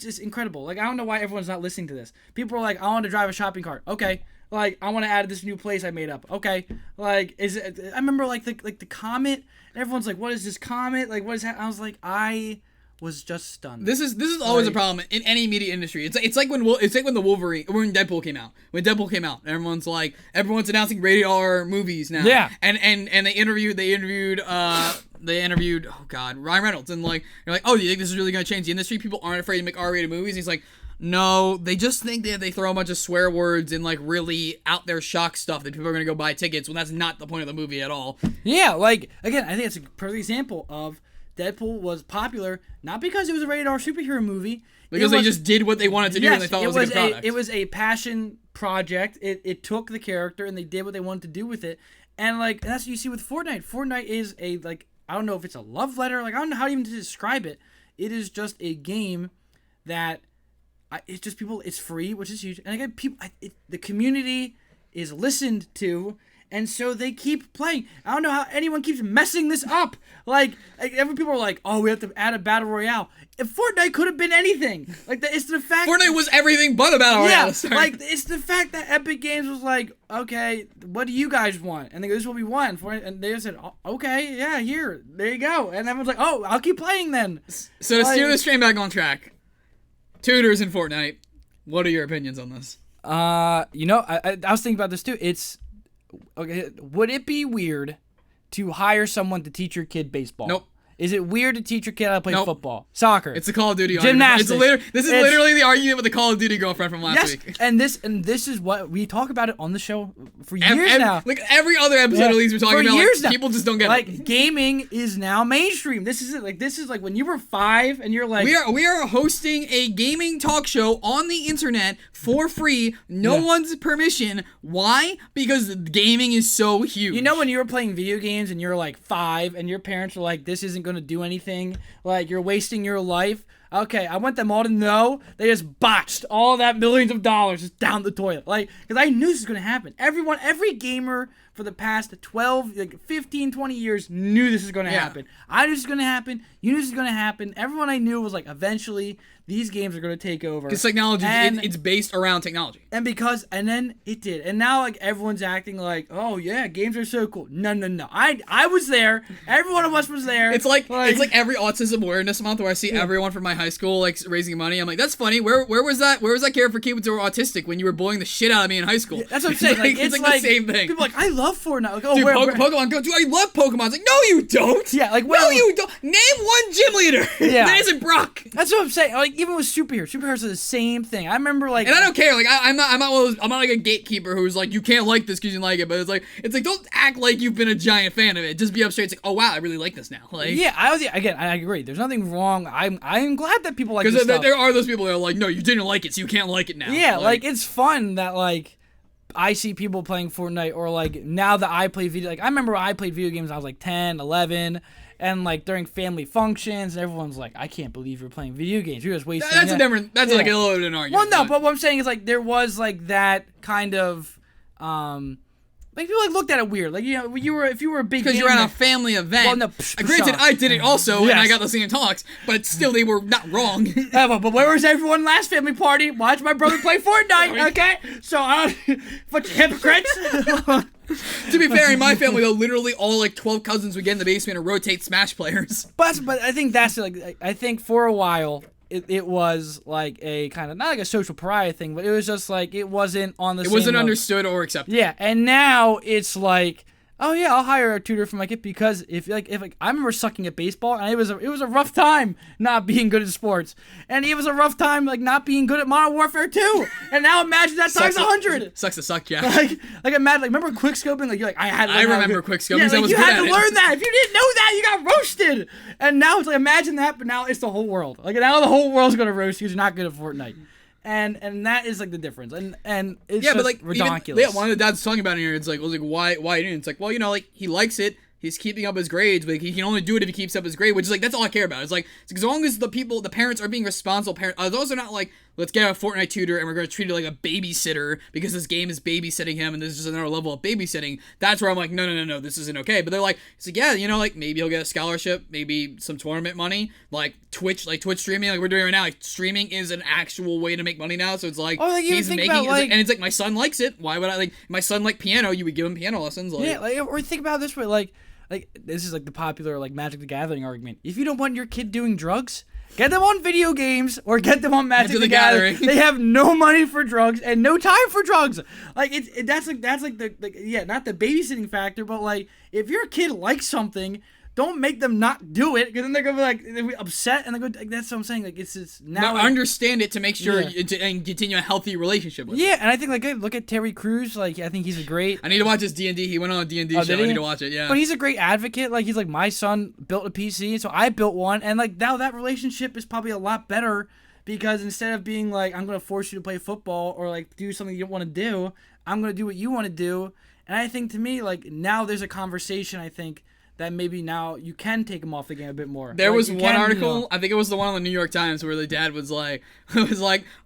just incredible. Like I don't know why everyone's not listening to this. People are like, I want to drive a shopping cart. Okay. Like I want to add this new place I made up. Okay. Like I remember like the comet. Everyone's like, what is this comet? Like what is that? I was like, I was just stunned. This is always a problem in any media industry. It's like when Deadpool came out. When Deadpool came out, everyone's announcing rated R movies now. Yeah. And they interviewed Ryan Reynolds and like you're like, oh, do you think this is really gonna change the industry? People aren't afraid to make R-rated movies. And he's like, no, they just think that they throw a bunch of swear words and like really out there shock stuff that people are gonna go buy tickets when that's not the point of the movie at all. Yeah, like again, I think it's a perfect example of Deadpool was popular not because it was a rated R superhero movie. Because they just did what they wanted to do and they thought it was a good product. It was a passion project. It took the character and they did what they wanted to do with it. And like that's what you see with Fortnite. Fortnite is a like I don't know if it's a love letter. Like I don't know how even to describe it. It is just a game that it's just people. It's free, which is huge. And again, the community is listened to, And so they keep playing. I don't know how anyone keeps messing this up. Like every people are like, oh, we have to add a battle royale. If Fortnite could have been anything, like it's the fact Fortnite was everything but a battle royale. Yeah, like it's the fact that Epic Games was like, okay, what do you guys want? And they go, this is what we want. And they just said, oh, okay, yeah, here, there you go. And everyone's like, oh, I'll keep playing then. So to steer this train back on track, tutors in Fortnite. What are your opinions on this? I was thinking about this too. It's okay. Would it be weird to hire someone to teach your kid baseball? Nope. Is it weird to teach your kid how to play football, soccer? It's the Call of Duty gymnastics. argument. This is literally the argument with the Call of Duty girlfriend from last week. And this is what we talk about it on the show for years now. Like every other episode, at least we're talking about years like, people just don't get it. Like gaming is now mainstream. This is it. Like this is like when you were 5 and you're like, we are hosting a gaming talk show on the internet for free, no one's permission. Why? Because gaming is so huge. You know when you were playing video games and you're like 5 and your parents were like, this isn't going to do anything, like you're wasting your life. Okay, I want them all to know they just botched all that millions of dollars just down the toilet. Like, because I knew this was going to happen. Every gamer for the past 12, like 15, 20 years knew this was going to happen. I knew this was going to happen. You knew this was going to happen. Everyone I knew was like, eventually, these games are going to take over. Because technology, it's based around technology. And then it did. And now, like, everyone's acting like, oh, yeah, games are so cool. No. I was there. Every one of us was there. It's like every Autism Awareness Month where I see everyone from my high school, like, raising money. I'm like, that's funny. Where was that? Where was that care for kids who were autistic when you were bullying the shit out of me in high school? Yeah, that's what I'm saying. It's like the same thing. People are like, I love Fortnite. Like, oh, dude, Pokemon Go. Dude, I love Pokemon. It's like, no, you don't. Yeah, like, no, you don't. Name one gym leader that isn't Brock. That's what I'm saying. Like, even with superheroes are the same thing. I remember, like, and I don't care. Like, I'm not one of those, I'm not like a gatekeeper who's like, you can't like this because you like it. But it's like, don't act like you've been a giant fan of it. Just be up straight. It's like, oh wow, I really like this now. Like, yeah, I agree. There's nothing wrong. I'm glad that people like this stuff. Because there are those people that are like, no, you didn't like it, so you can't like it now. Yeah, like it's fun that like I see people playing Fortnite, or like now that I play video. Like I remember I played video games when I was like 10, 11. And like during family functions, everyone's like, "I can't believe you're playing video games. You're just wasting." That's like a little bit of an argument. Well, no, but what I'm saying is like there was like that kind of like people like looked at it weird. Like, you know, if you were a big because you're at a family event. Well, no, granted, I did it also, and I got the same talks, but still they were not wrong. But where was everyone last family party? Watch my brother play Fortnite. Okay, so bunch of hypocrites. To be fair, in my family, though, literally all like 12 cousins would get in the basement and rotate Smash players. But I think that's like I think for a while it was like a kind of not like a social pariah thing, but it was just like it wasn't on the. It wasn't understood or accepted. Yeah, and now it's like, oh yeah, I'll hire a tutor for my kid because if I remember sucking at baseball and it was a rough time not being good at sports, and it was a rough time like not being good at Modern Warfare 2. And now imagine that times 100. Sucks to suck, Jack. Like imagine remember quickscoping, like you're like I remember quickscoping. Yeah, like, I was you good had at to learn that. If you didn't know that, you got roasted. And now it's like imagine that, but now it's the whole world. Like now the whole world's gonna roast you because you're not good at Fortnite. And that is like the difference, and it's just but like ridiculous. One of the dads talking about it here. It's like, why didn't? It's like, well, you know, like he likes it. He's keeping up his grades, but he can only do it if he keeps up his grade, which is like, that's all I care about. It's like, as long as the parents are being responsible parents, those are not like, let's get a Fortnite tutor and we're going to treat it like a babysitter because this game is babysitting him and this is just another level of babysitting. That's where I'm like, no, this isn't okay. But they're like, it's like, yeah, you know, like maybe he'll get a scholarship, maybe some tournament money, like Twitch streaming, like we're doing right now. Like streaming is an actual way to make money now. So it's like, he's making, and it's like, my son likes it. Why would I like, my son like piano, you would give him piano lessons. Like, yeah, like, or think about it this way, like this is like the popular like Magic the Gathering argument. If you don't want your kid doing drugs, get them on video games or get them on Magic the Gathering. They have no money for drugs and no time for drugs. Like that's like the not the babysitting factor, but like if your kid likes something, don't make them not do it, because then they're gonna be like they'll be upset, and they go. Like, that's what I'm saying. Like it's just now. Like, understand it to make sure and continue a healthy relationship with. Yeah, and I think like look at Terry Crews. Like I think he's a great. I need to watch his D&D. He went on a D&D show. I need to watch it. Yeah. But he's a great advocate. Like he's like, my son built a PC, so I built one, and like now that relationship is probably a lot better, because instead of being like, I'm gonna force you to play football or like do something you don't want to do, I'm gonna do what you want to do. And I think to me, like now there's a conversation, I think, that maybe now you can take them off the game a bit more. There Like, was you one can, article, I think it was the one on the New York Times, where the dad was like,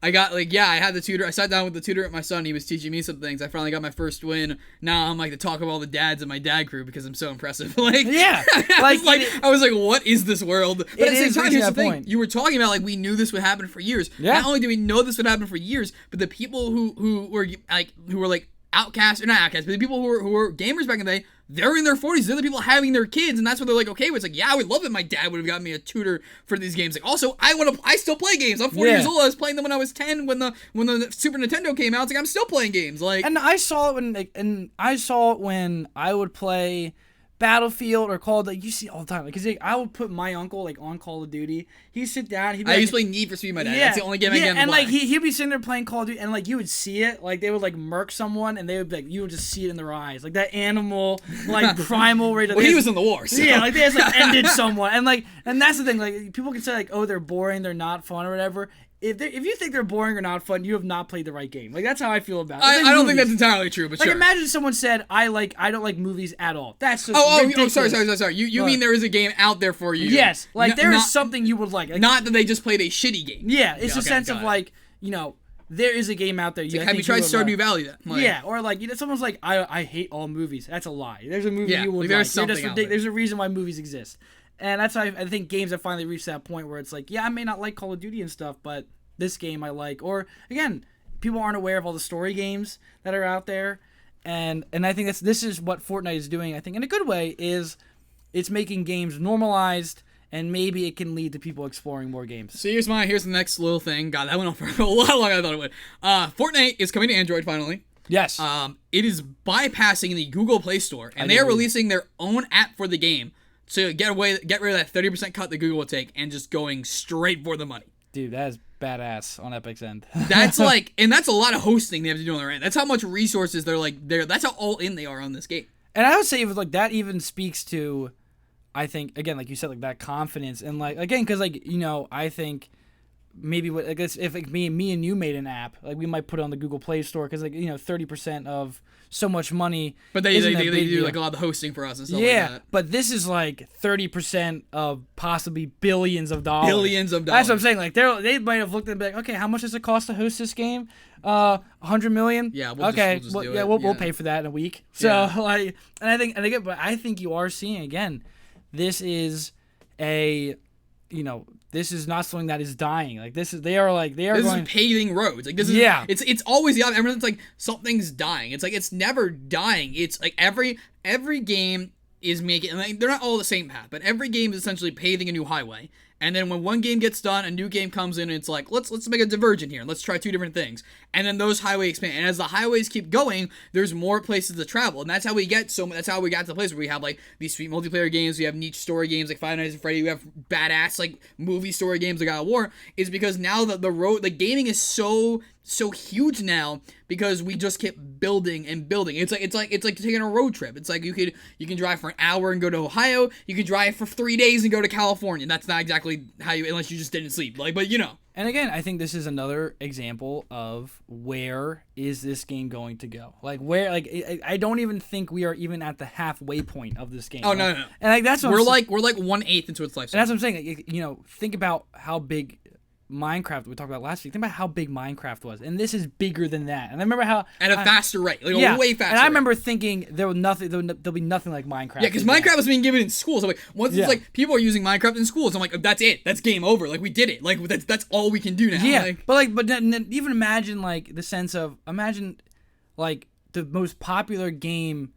I got like, yeah, I had the tutor. I sat down with the tutor at my son. He was teaching me some things. I finally got my first win. Now I'm like the talk of all the dads in my dad crew because I'm so impressive. Like, Yeah, I was like, what is this world? But at the same time, here's the thing: point. you were talking about like we knew this would happen for years. Yeah. Not only do we know this would happen for years, but the people who were like outcasts, or not outcasts, but the people who were gamers back in the day, they're in their 40s. They're the people having their kids, and that's what they're like, okay, it's like, yeah, I would love it. My dad would have gotten me a tutor for these games. Like, also, I still play games. I'm 40 years old. I was playing them when I was 10 when the Super Nintendo came out. It's like, I'm still playing games. Like, and I saw it when I would play Battlefield or Call of Duty. You see it all the time. Because I would put my uncle like on Call of Duty. He'd sit down. He'd be I like, used to play Need for Speed with my dad. That's the only game I get. And like he'd be sitting there playing Call of Duty, and like you would see it. Like they would like murk someone, and they would be like, you would just see it in their eyes, like that animal, like primal rage. Well, he was in the war. So. Yeah, like they just like ended someone, and that's the thing. Like people can say like, oh, they're boring, they're not fun or whatever. If you think they're boring or not fun, you have not played the right game. Like that's how I feel about it. I don't think that's entirely true, but like sure. Imagine someone said, I don't like movies at all. That's just ridiculous. Sorry. You mean there is a game out there for you? Yes, like there is something you would like. Not that they just played a shitty game. Yeah, it's a sense of like, there is a game out there. Have you tried Stardew Valley then? Like, yeah, or like someone's like, I hate all movies. That's a lie. There's a movie you would there's like. Something out there. There's a reason why movies exist, and that's why I think games have finally reached that point where it's like, yeah, I may not like Call of Duty and stuff, but this game I like. Or again, people aren't aware of all the story games that are out there, and I think this is what Fortnite is doing. I think in a good way is it's making games normalized, and maybe it can lead to people exploring more games. So here's the next little thing. God, that went on for a lot longer than I thought it would. Fortnite is coming to Android finally. Yes. It is bypassing the Google Play Store, and they are releasing their own app for the game to get rid of that 30% cut that Google would take and just going straight for the money. Dude, that is badass on Epic's end. That's like, and that's a lot of hosting they have to do on their end. That's how much resources that's how all in they are on this game. And I would say like that even speaks to, I think, again, like you said, like that confidence and like, again, because like, I think maybe what, I guess if like me and you made an app, like we might put it on the Google Play Store because like, 30% of so much money. But they do like a lot of the hosting for us and stuff like that. But this is like 30% of possibly billions of dollars. Billions of That's dollars. what I'm saying. Like they might have looked and be like, okay, how much does it cost to host this game? $100 million. Yeah. We'll pay for that in a week. So like, but I think you are seeing again, this is this is not something that is dying. Like this is paving roads. Like this is it's always the opposite. Everyone's like something's dying. It's like it's never dying. It's like every game is making, and like, they're not all the same path, but every game is essentially paving a new highway. And then when one game gets done, a new game comes in, and it's like, let's make a divergent here, and let's try two different things. And then those highways expand. And as the highways keep going, there's more places to travel. And that's how we got to the place where we have like these sweet multiplayer games, we have niche story games like Five Nights at Freddy, we have badass like movie story games like God of War, is because now the gaming is so huge now because we just keep building and building. It's like taking a road trip. It's like you can drive for an hour and go to Ohio. You could drive for 3 days and go to California. That's not exactly how unless you just didn't sleep. Like, but And again, I think this is another example of where is this game going to go? Like where, like I don't even think we are even at the halfway point of this game. Oh no. And like that's what we're like 1/8 into its life cycle. And that's what I'm saying. Like, think about how big Minecraft we talked about last week. Think about how big Minecraft was, and this is bigger than that. And I remember how at a faster rate, like a way faster. And I remember thinking there'll be nothing like Minecraft. Yeah, because Minecraft was being given in schools. So like once it's like people are using Minecraft in schools, I'm like, that's it, that's game over. Like we did it. Like that's all we can do now. Yeah, but then even imagine like the sense of like the most popular game,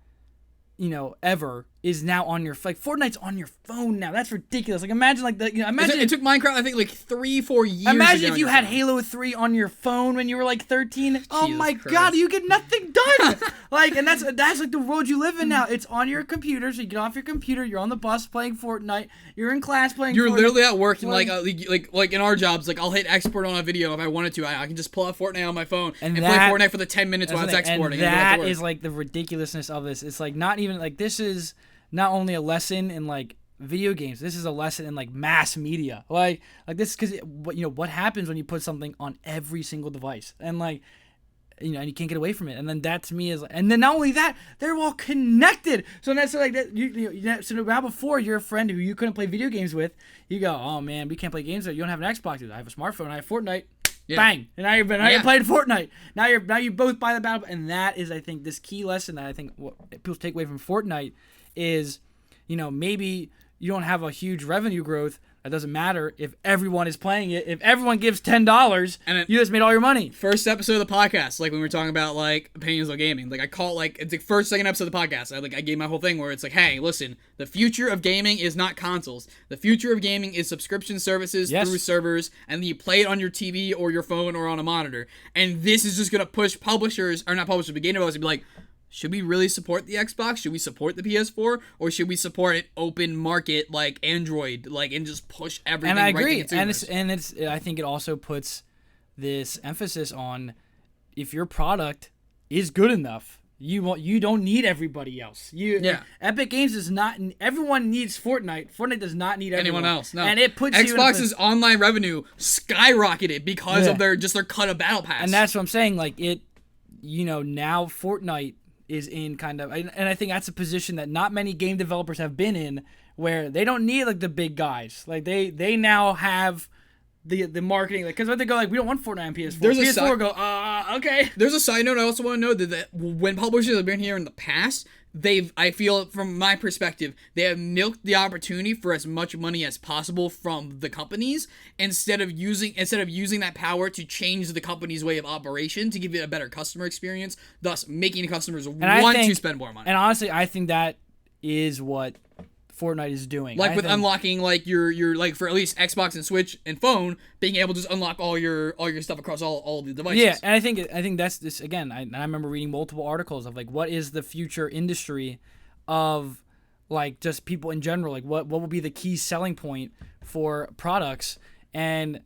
ever is now on your Fortnite's on your phone now. That's ridiculous. Like imagine imagine it took Minecraft I think like 3-4 years. Imagine if you had Halo 3 on your phone when you were like 13. Oh my God, you get nothing done. And that's like the world you live in now. It's on your computer, so you get off your computer, you're on the bus playing Fortnite, you're in class playing You're Fortnite. Literally at work and like in our jobs, like I'll hit export on a video if I wanted to. I can just pull out Fortnite on my phone and play Fortnite for the 10 minutes while it's exporting. And that is like the ridiculousness of this. It's like not even like this is not only a lesson in like video games, this is a lesson in like mass media. Like this, because what happens when you put something on every single device, and like and you can't get away from it. And then that to me is, and then not only that, they're all connected. So that's like that. So now before your friend who you couldn't play video games with, you go, oh man, we can't play games with. You don't have an Xbox. I have a smartphone. I have Fortnite. Yeah. Bang! And now you're playing Fortnite. Now you both buy the battle, and that is, I think, this key lesson that I think what people take away from Fortnite is, maybe you don't have a huge revenue growth. That doesn't matter if everyone is playing it. If everyone gives $10, you just made all your money. First episode of the podcast, like when we were talking about like opinions on gaming, like I call it like it's the second episode of the podcast. I gave my whole thing where it's like, hey, listen, the future of gaming is not consoles. The future of gaming is subscription services through servers, and then you play it on your TV or your phone or on a monitor. And this is just gonna push publishers, or not publishers, but game developers to be like, should we really support the Xbox? Should we support the PS4? Or should we support an open market like Android, and just push everything? And I agree. Right to consumers? And it's I think it also puts this emphasis on if your product is good enough, you don't need everybody else. Epic Games does not. Everyone needs Fortnite. Fortnite does not need anyone else. No. And it puts Xbox's online revenue skyrocketed because of their cut of battle pass. And that's what I'm saying. Like it, now Fortnite is in kind of, and I think that's a position that not many game developers have been in, where they don't need like the big guys. Like they now have the marketing, because when they go like, we don't want Fortnite on PS4. PS4 go, okay. There's a side note I also want to know that when publishers have been here in the past, I feel from my perspective, they have milked the opportunity for as much money as possible from the companies instead of using that power to change the company's way of operation to give it a better customer experience, thus making customers want to spend more money. And honestly, I think that is what Fortnite is doing. Unlocking your for at least Xbox and Switch and phone, being able to just unlock all your stuff across all the devices. Yeah, and I think that's this again. I remember reading multiple articles of like what is the future industry of like just people in general. Like what will be the key selling point for products, and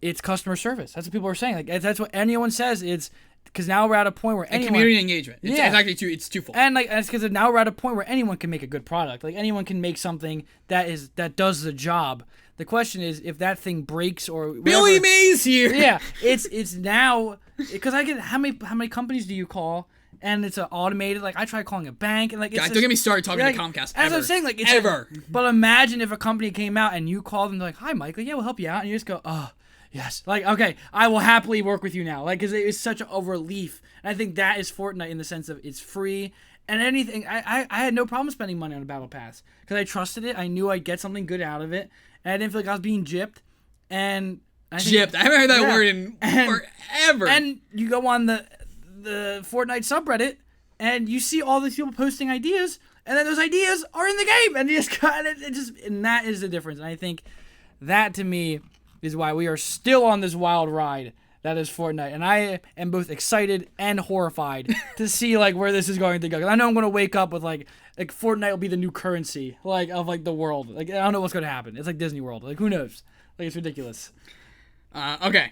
it's customer service. That's what people are saying. Like that's what anyone says. It's because now we're at a point where anyone... community engagement. It's actually it's twofold. And it's because now we're at a point where anyone can make a good product. Like anyone can make something that does the job. The question is if that thing breaks or whatever, Billy Mays here. Yeah, it's now because I get how many companies do you call? And it's automated. Like I tried calling a bank, and like don't get me started talking to Comcast. As I'm saying, like it's ever. But imagine if a company came out and you called them, they're like, "Hi, Michael. Yeah, we'll help you out," and you just go, "Oh." Yes. Like, okay, I will happily work with you now. Like, because it is such a relief. And I think that is Fortnite in the sense of it's free. And anything, I had no problem spending money on a battle pass. Because I trusted it. I knew I'd get something good out of it. And I didn't feel like I was being gypped. And I haven't heard that word in forever. And you go on the Fortnite subreddit, and you see all these people posting ideas. And then those ideas are in the game. And you just got it. And that is the difference. And I think that, to me, is why we are still on this wild ride that is Fortnite. And I am both excited and horrified to see like where this is going to go. 'Cause I know I'm going to wake up with like Fortnite will be the new currency of the world. Like I don't know what's going to happen. It's like Disney World. Like who knows? Like it's ridiculous. Okay.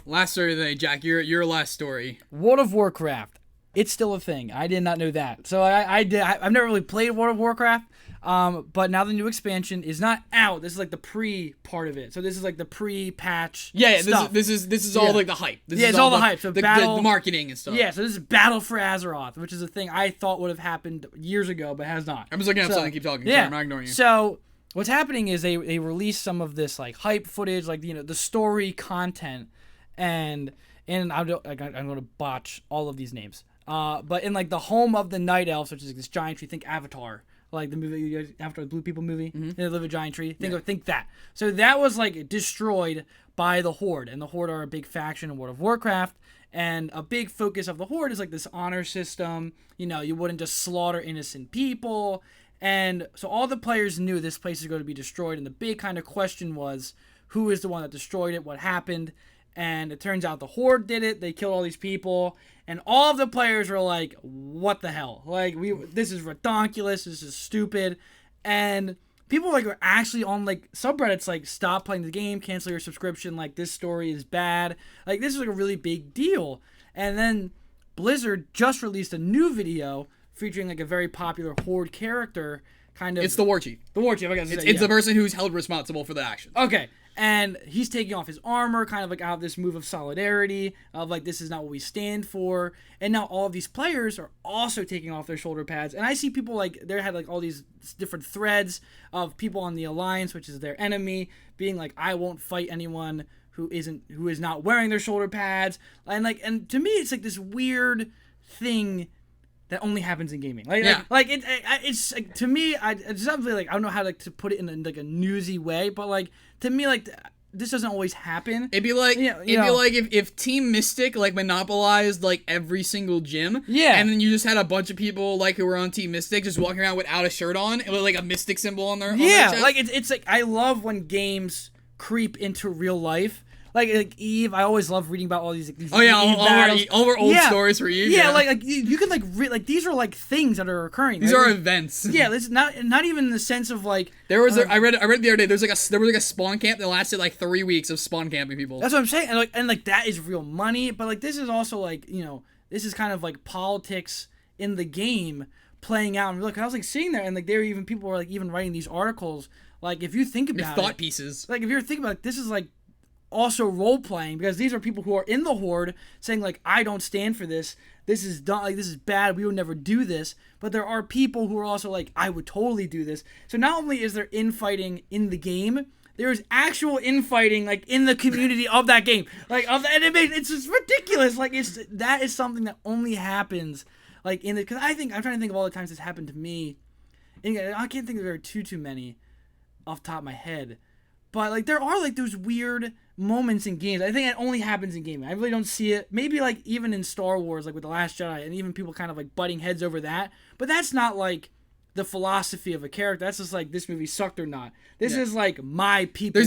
Last story of the day, Jack. Your last story. World of Warcraft. It's still a thing. I did not know that. So I've never really played World of Warcraft. But now the new expansion is not out. This is like the pre-part of it. So this is like the pre-patch. Yeah. Stuff. This is all like the hype. It's all the hype. So the marketing and stuff. Yeah. So this is Battle for Azeroth, which is a thing I thought would have happened years ago, but has not. I'm just looking at something. Keep talking. Yeah. Sorry, I'm not ignoring you. So what's happening is they release some of this like hype footage, like the story content, and I'm going to botch all of these names. But in like the home of the Night Elves, which is this giant tree, think Avatar. Like the movie, after the Blue People movie, they live in a giant tree. Think that. So that was like destroyed by the Horde, and the Horde are a big faction in World of Warcraft. And a big focus of the Horde is like this honor system. You wouldn't just slaughter innocent people, and so all the players knew this place is going to be destroyed. And the big kind of question was, who is the one that destroyed it? What happened? And it turns out the Horde did it. They killed all these people. And all of the players were like, what the hell? Like, this is redonkulous. This is stupid. And people like were actually on like subreddits like, stop playing the game, cancel your subscription. Like, this story is bad. Like, this is like a really big deal. And then Blizzard just released a new video featuring like a very popular Horde character kind of. It's the war chief. The war chief. I guess It's the person who's held responsible for the action. Okay. And he's taking off his armor, kind of like out of this move of solidarity, of like, this is not what we stand for. And now all of these players are also taking off their shoulder pads. And I see people like, they had like all these different threads of people on the Alliance, which is their enemy, being like, I won't fight anyone who is not wearing their shoulder pads. And to me, it's like this weird thing that only happens in gaming. It's like, to me, it's something like, I don't know how to put it in like a newsy way, but like, to me, like, this doesn't always happen. It'd be like if Team Mystic like monopolized like every single gym. Yeah. And then you just had a bunch of people like who were on Team Mystic just walking around without a shirt on and with like a Mystic symbol on their chest. Like it's like, I love when games creep into real life. Like Eve, I always love reading about all these Eve battles. all our old stories for Eve. Yeah, like you can like these are like things that are occurring. These are events. Yeah, it's not even in the sense of like there was I read the other day. There was like a spawn camp that lasted like 3 weeks of spawn camping people. That's what I'm saying, and like that is real money. But like this is also like this is kind of like politics in the game playing out. And look, I was like sitting there, and like there were even people were like even writing these articles. Like if you think about thought pieces. Like if you're thinking about this is like also role-playing, because these are people who are in the Horde saying like, I don't stand for this is done, like this is bad, we would never do this. But there are people who are also like, I would totally do this. So not only is there infighting in the game, there is actual infighting like in the community of that game, like and it's just ridiculous. Like that is something that only happens like in the, because I'm trying to think of all the times this happened to me, and I can't think of there are too many off the top of my head. But like there are like those weird moments in games. I think it only happens in gaming. I really don't see it. Maybe like even in Star Wars, like with The Last Jedi, and even people kind of like butting heads over that. But that's not like the philosophy of a character. That's just like, this movie sucked or not. This is like my people.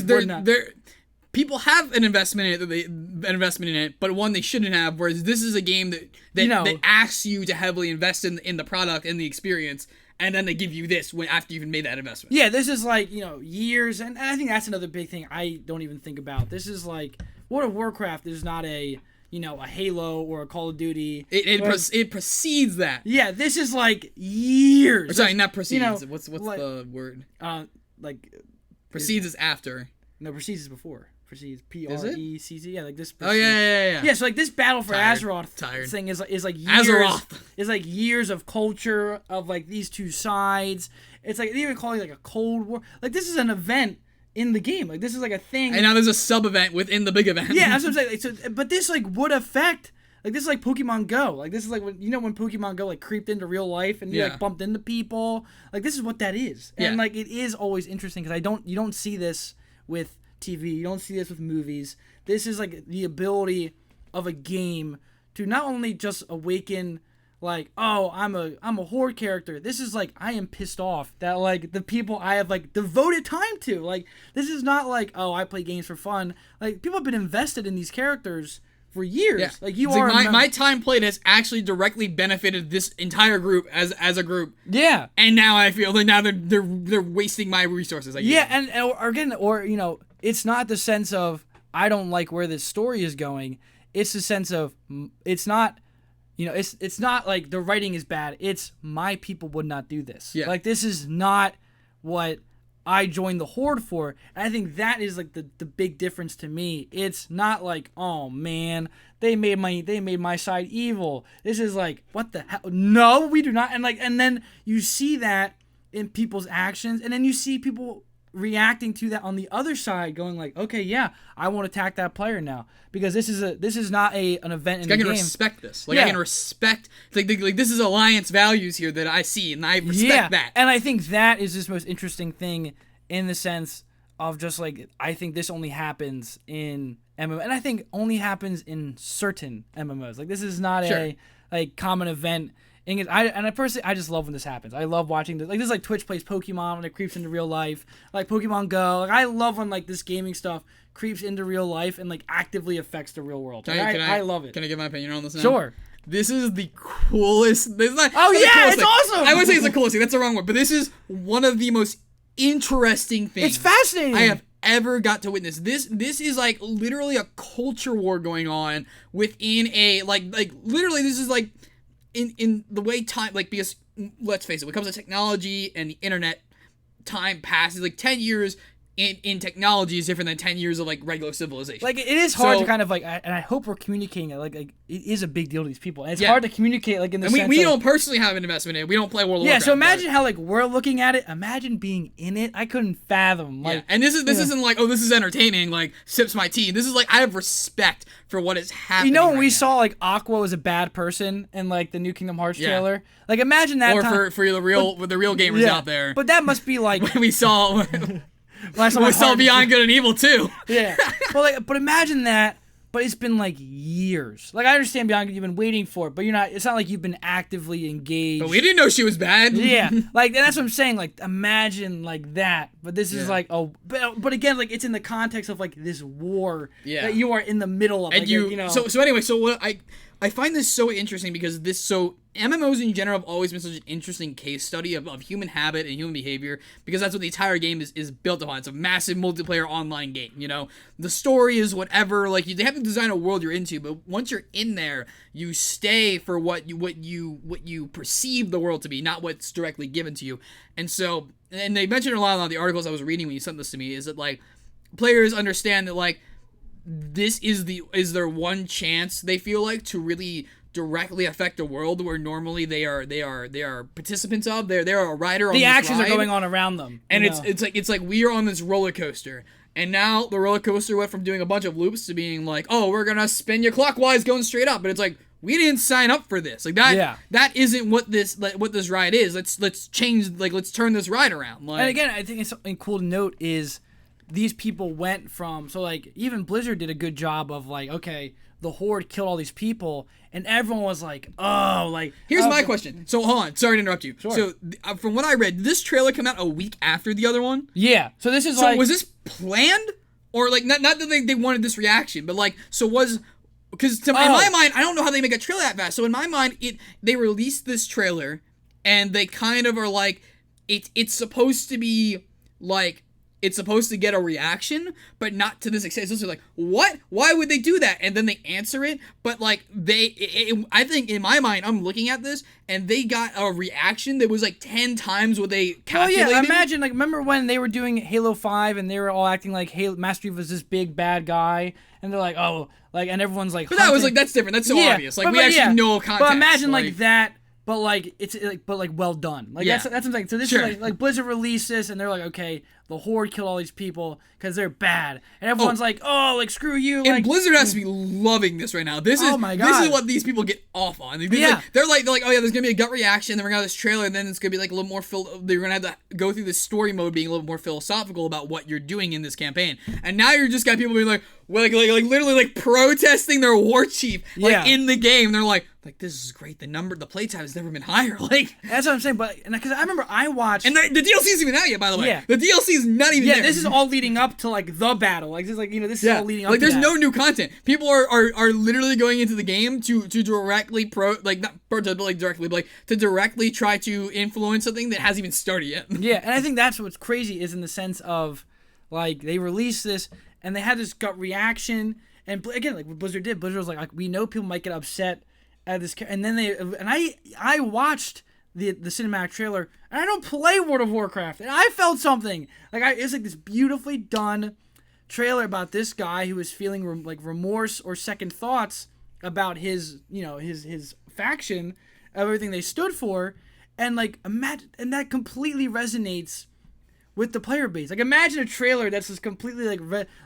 People have an investment in it, but one they shouldn't have. Whereas this is a game that asks you to heavily invest in the product and the experience. And then they give you this after you've made that investment. Yeah, this is like, years. And I think that's another big thing I don't even think about. This is like, World of Warcraft is not a Halo or a Call of Duty. It precedes that. Yeah, this is like years. Or sorry, not precedes. What's like, the word? Precedes is after. No, precedes is before. Precedes, P-R-E-C-C. Yeah, like this. Precedes. Oh yeah. Yeah, so like this battle for Azeroth thing is like years. Azeroth is like years of culture of like these two sides. It's like they even call it like a Cold War. Like this is an event in the game. Like this is like a thing. And now there's a sub event within the big event. Yeah, that's what I'm saying. But this like would affect. Like this is like Pokemon Go. Like this is like when Pokemon Go like creeped into real life and you like bumped into people. Like this is what that is. And like it is always interesting because you don't see this with TV. You don't see this with movies. This is like the ability of a game to not only just awaken like, oh, I'm a Horde character. This is like, I am pissed off that like the people I have like devoted time to. Like this is not like, oh, I play games for fun. Like people have been invested in these characters for years. Yeah. Like you are like my time played has actually directly benefited this entire group as a group. Yeah. And now I feel like now they're wasting my resources. Or it's not the sense of I don't like where this story is going. It's the sense of it's not it's not like the writing is bad. It's my people would not do this. Yeah. Like this is not what I joined the Horde for. And I think that is like the big difference to me. It's not like, oh man, they made my side evil. This is like, what the hell? No, we do not. And then you see that in people's actions, and then you see people reacting to that on the other side, going like, okay, yeah, I won't attack that player now because this is not an event in the game. I can respect this. Like I can respect like this is alliance values here that I see, and I respect that. And I think that is this most interesting thing in the sense of just like I think this only happens in MMO, and I think only happens in certain MMOs. Like this is not a like common event. I personally, I just love when this happens. I love watching this. Like this is like Twitch plays Pokemon when it creeps into real life. Like Pokemon Go. Like I love when like this gaming stuff creeps into real life and like actively affects the real world. I love it. Can I give my opinion on this now? Sure. This is the coolest. This is not, it's awesome. I would say it's the coolest thing. That's the wrong word. But this is one of the most interesting things. It's fascinating. I have ever got to witness. This is like literally a culture war going on within a like literally this is like in the way time, like, because let's face it, when it comes to technology and the internet, time passes. Like 10 years in technology is different than 10 years of like regular civilization. Like it is hard to kind of like, and I hope we're communicating it. Like it is a big deal to these people, and it's hard to communicate like in the sense. And we don't personally have an investment in it. We don't play World of Warcraft. Yeah, so imagine how like we're looking at it. Imagine being in it. I couldn't fathom. Like, and this isn't like, oh, this is entertaining. Like sips my tea. This is like, I have respect for what is happening. You know when we saw like Aqua was a bad person in like the new Kingdom Hearts trailer. Like imagine that. Or for the real gamers out there. But that must be like when we saw. We saw Beyond Good and Evil too. Yeah. But imagine that. But it's been like years. Like I understand Beyond Good, you've been waiting for it, but it's not like you've been actively engaged. But we didn't know she was bad. Yeah. Like, and that's what I'm saying. Like imagine like that. But this is like, but again, like it's in the context of like this war that you are in the middle of. And like, So anyway, so what I find this so interesting because MMOs in general have always been such an interesting case study of human habit and human behavior because that's what the entire game is built upon. It's a massive multiplayer online game, The story is whatever, like they have to design a world you're into, but once you're in there, you stay for what you perceive the world to be, not what's directly given to you. And so, and they mentioned a lot of the articles I was reading when you sent this to me, is that like players understand that like this is their one chance they feel like to really directly affect a world where normally they are participants of. They're a rider on the this actions ride. Are going on around them. And it's like we are on this roller coaster. And now the roller coaster went from doing a bunch of loops to being like, oh, we're gonna spin you clockwise going straight up. But it's like we didn't sign up for this. Like that that isn't what this ride is. Let's change, like let's turn this ride around. Like, and again, I think it's something cool to note is these people went from, so like even Blizzard did a good job of like, okay, the Horde killed all these people, and everyone was like, oh, like... Here's my question. So, hold on. Sorry to interrupt you. Sure. So, from what I read, did this trailer come out a week after the other one? Yeah. So, this is So, was this planned? Or, like, not that they wanted this reaction, but, like, so was... Because, in my mind, I don't know how they make a trailer that fast. So, in my mind, they released this trailer, and they kind of are like... It's supposed to be, like... It's supposed to get a reaction, but not to this extent. So like, what? Why would they do that? And then they answer it, but like I think in my mind, I'm looking at this, and they got a reaction that was like 10 times what they calculated. Well, yeah, imagine, like, remember when they were doing Halo 5 and they were all acting like Master Chief was this big bad guy, and they're like, oh, like, and everyone's like, but that was like, that's different. That's so obvious. Like, we actually know context. But imagine like that. But like it's like, well done. Like that's what I'm saying. So this is like Blizzard released this, and they're like, okay, the Horde killed all these people because they're bad, and everyone's like, oh, like screw you. And Blizzard has to be loving this right now. This is this is what these people get off on. They're like, oh yeah, there's gonna be a gut reaction, then we're gonna have this trailer, and then it's gonna be like a little more they're gonna have to go through the story mode, being a little more philosophical about what you're doing in this campaign. And now you're just got people being like literally like protesting their war chief in the game. They're like this is great. The playtime has never been higher. Like that's what I'm saying. But because I remember I watched, and the DLC isn't even out yet. By the way, the DLC is not even. Yeah, this is all leading up to like the battle. Like this is like this is all leading up. Like to there's that. no new content. People are literally going into the game to directly to directly try to influence something that hasn't even started yet. Yeah, and I think that's what's crazy is in the sense of like they released this and they had this gut reaction, and again like what Blizzard did. Blizzard was like we know people might get upset at this, and then I watched the cinematic trailer, and I don't play World of Warcraft, and I felt something it's like this beautifully done trailer about this guy who was feeling remorse or second thoughts about his his faction, everything they stood for, and like imagine, and that completely resonates with the player base. Like imagine a trailer that's just completely like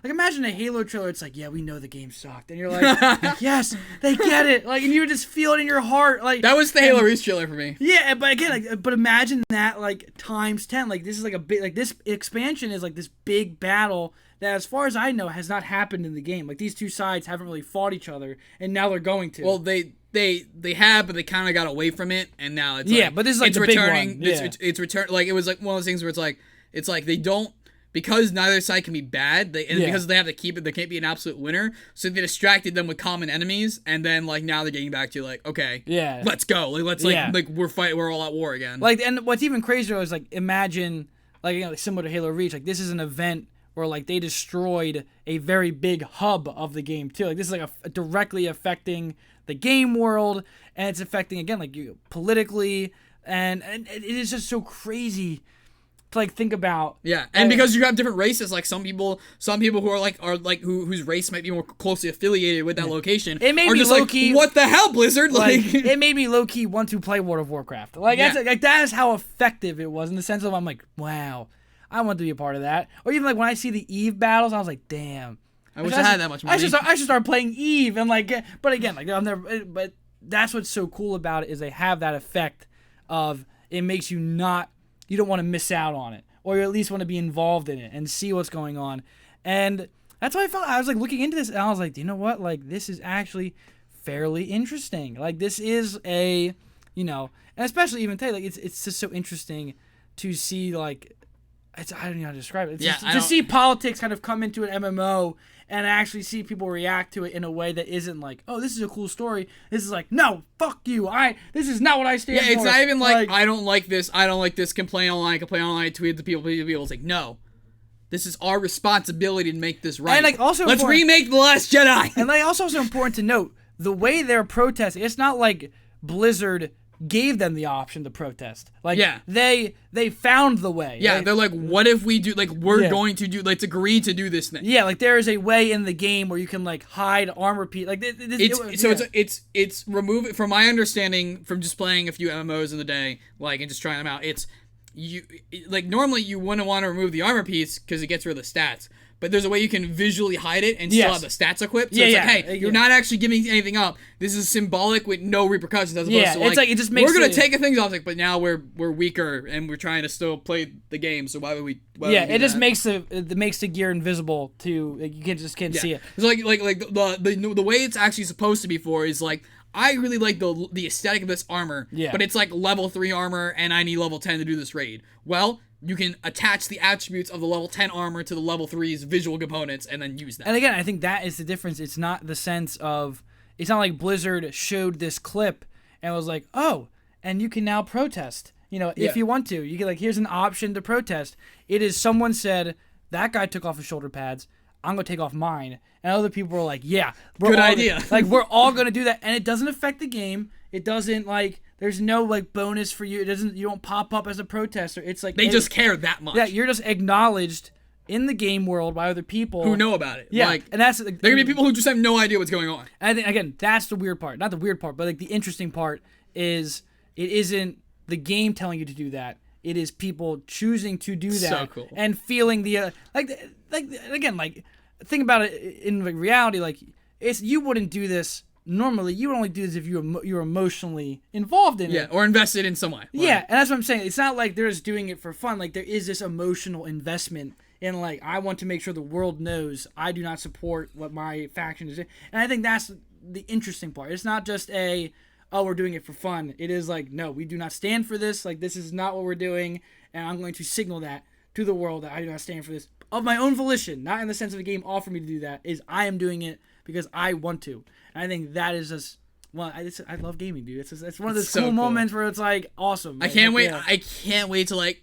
imagine a Halo trailer. It's like, yeah, we know the game sucked, and you're like, yes, they get it. Like, and you would just feel it in your heart. Like that was the Halo Reach trailer for me. Yeah, but again, but imagine that like times 10. Like this is like a big this expansion is like this big battle that, as far as I know, has not happened in the game. Like these two sides haven't really fought each other, and now they're going to. Well, they have, but they kind of got away from it, and now it's but this is like it's the returning. Big one. It's return. Like it was like one of those things where it's like they don't, because neither side can be bad, because they have to keep it, they can't be an absolute winner, so they distracted them with common enemies, and then like now they're getting back to like, okay, let's go, like we're all at war again. Like, and what's even crazier is like imagine like similar to Halo Reach, like this is an event where like they destroyed a very big hub of the game too. Like this is like directly affecting the game world, and it's affecting again like you politically, and it is just so crazy to like think about. Yeah, and because you have different races, like some people who are like whose race might be more closely affiliated with that location. It made are me just low-key, like, what the hell, Blizzard? Like it made me low key want to play World of Warcraft. Like that's like that is how effective it was in the sense of I'm like, wow, I want to be a part of that. Or even like when I see the Eve battles, I was like, damn. I wish I had that much money. I should start playing Eve and like, but again, like I'm never. But that's what's so cool about it is they have that effect of it makes you not. You don't want to miss out on it, or you at least want to be involved in it and see what's going on. And that's why I felt. I was like looking into this, and I was like, do you know what? Like this is actually fairly interesting. Like this is a, and especially even today, like it's just so interesting to see like. I don't know how to describe it. To see politics kind of come into an MMO and actually see people react to it in a way that isn't like, oh, this is a cool story. This is like, no, fuck you. This is not what I stand for. Yeah, it's not even like I don't like this. I don't like this. Complain online. Tweet to people. It's like, no, this is our responsibility to make this right. And like also let's remake The Last Jedi. And like also important to note the way they're protesting. It's not like Blizzard gave them the option to protest. Like they found the way. Yeah, they're like, what if we do like we're going to do let's agree to do this thing. Yeah, like there is a way in the game where you can like hide armor piece. Like it's remove it from my understanding from just playing a few MMOs in the day, like and just trying them out. Normally you wouldn't want to remove the armor piece because it gets rid of the stats. But there's a way you can visually hide it and still have the stats equipped. So it's like, hey, you're not actually giving anything up. This is symbolic with no repercussions. As opposed to it's like it just makes we're gonna take things off, but now we're weaker and we're trying to still play the game. So why would we? It just makes the gear invisible to you can't see it. It's like the way it's actually supposed to be for is like. I really like the aesthetic of this armor, but it's like level 3 armor, and I need level 10 to do this raid. Well, you can attach the attributes of the level 10 armor to the level 3's visual components, and then use that. And again, I think that is the difference. It's not the sense of... It's not like Blizzard showed this clip and was like, oh, and you can now protest. If you want to. You can here's an option to protest. It is someone said, that guy took off his shoulder pads. I'm going to take off mine. And other people were like, yeah. Good idea. We're all going to do that. And it doesn't affect the game. It doesn't, there's no, bonus for you. You don't pop up as a protester. It's like... They just care that much. Yeah, you're just acknowledged in the game world by other people. Who know about it. Yeah, and that's... There are going to be people who just have no idea what's going on. And I think, again, that's the weird part. Not the weird part, but, the interesting part is it isn't the game telling you to do that. It is people choosing to do that. So cool. And feeling the... think about it in reality, it's you wouldn't do this normally. You would only do this if you're emotionally involved in it. Yeah, or invested in some way. Yeah, and that's what I'm saying. It's not like they're just doing it for fun. There is this emotional investment in I want to make sure the world knows I do not support what my faction is doing. And I think that's the interesting part. It's not just we're doing it for fun. It is no, we do not stand for this. This is not what we're doing, and I'm going to signal that to the world that I do not stand for this. Of my own volition, not in the sense of the game offering me to do that, is I am doing it because I want to. And I think that is just... Well, I love gaming, dude. It's one of those cool moments where it's awesome. I can't wait. Yeah. I can't wait to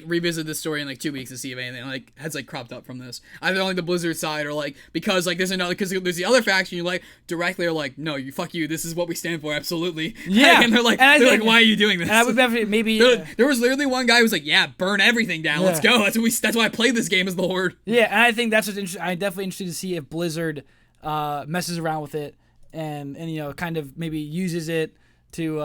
revisit this story in 2 weeks to see if anything has cropped up from this. Either on the Blizzard side or because there's another there's the other faction you directly are no, you fuck you. This is what we stand for. Absolutely. Yeah. And they're like why are you doing this? And I would definitely maybe there was literally one guy who was yeah, burn everything down. Yeah. Let's go. That's why I played this game as the Horde. Yeah, and I think that's what's interesting. I'm definitely interested to see if Blizzard messes around with it. And kind of maybe uses it to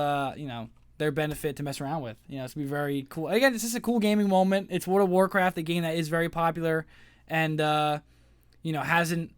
their benefit to mess around with. It's gonna be very cool. Again, it's just a cool gaming moment. It's World of Warcraft, a game that is very popular, and hasn't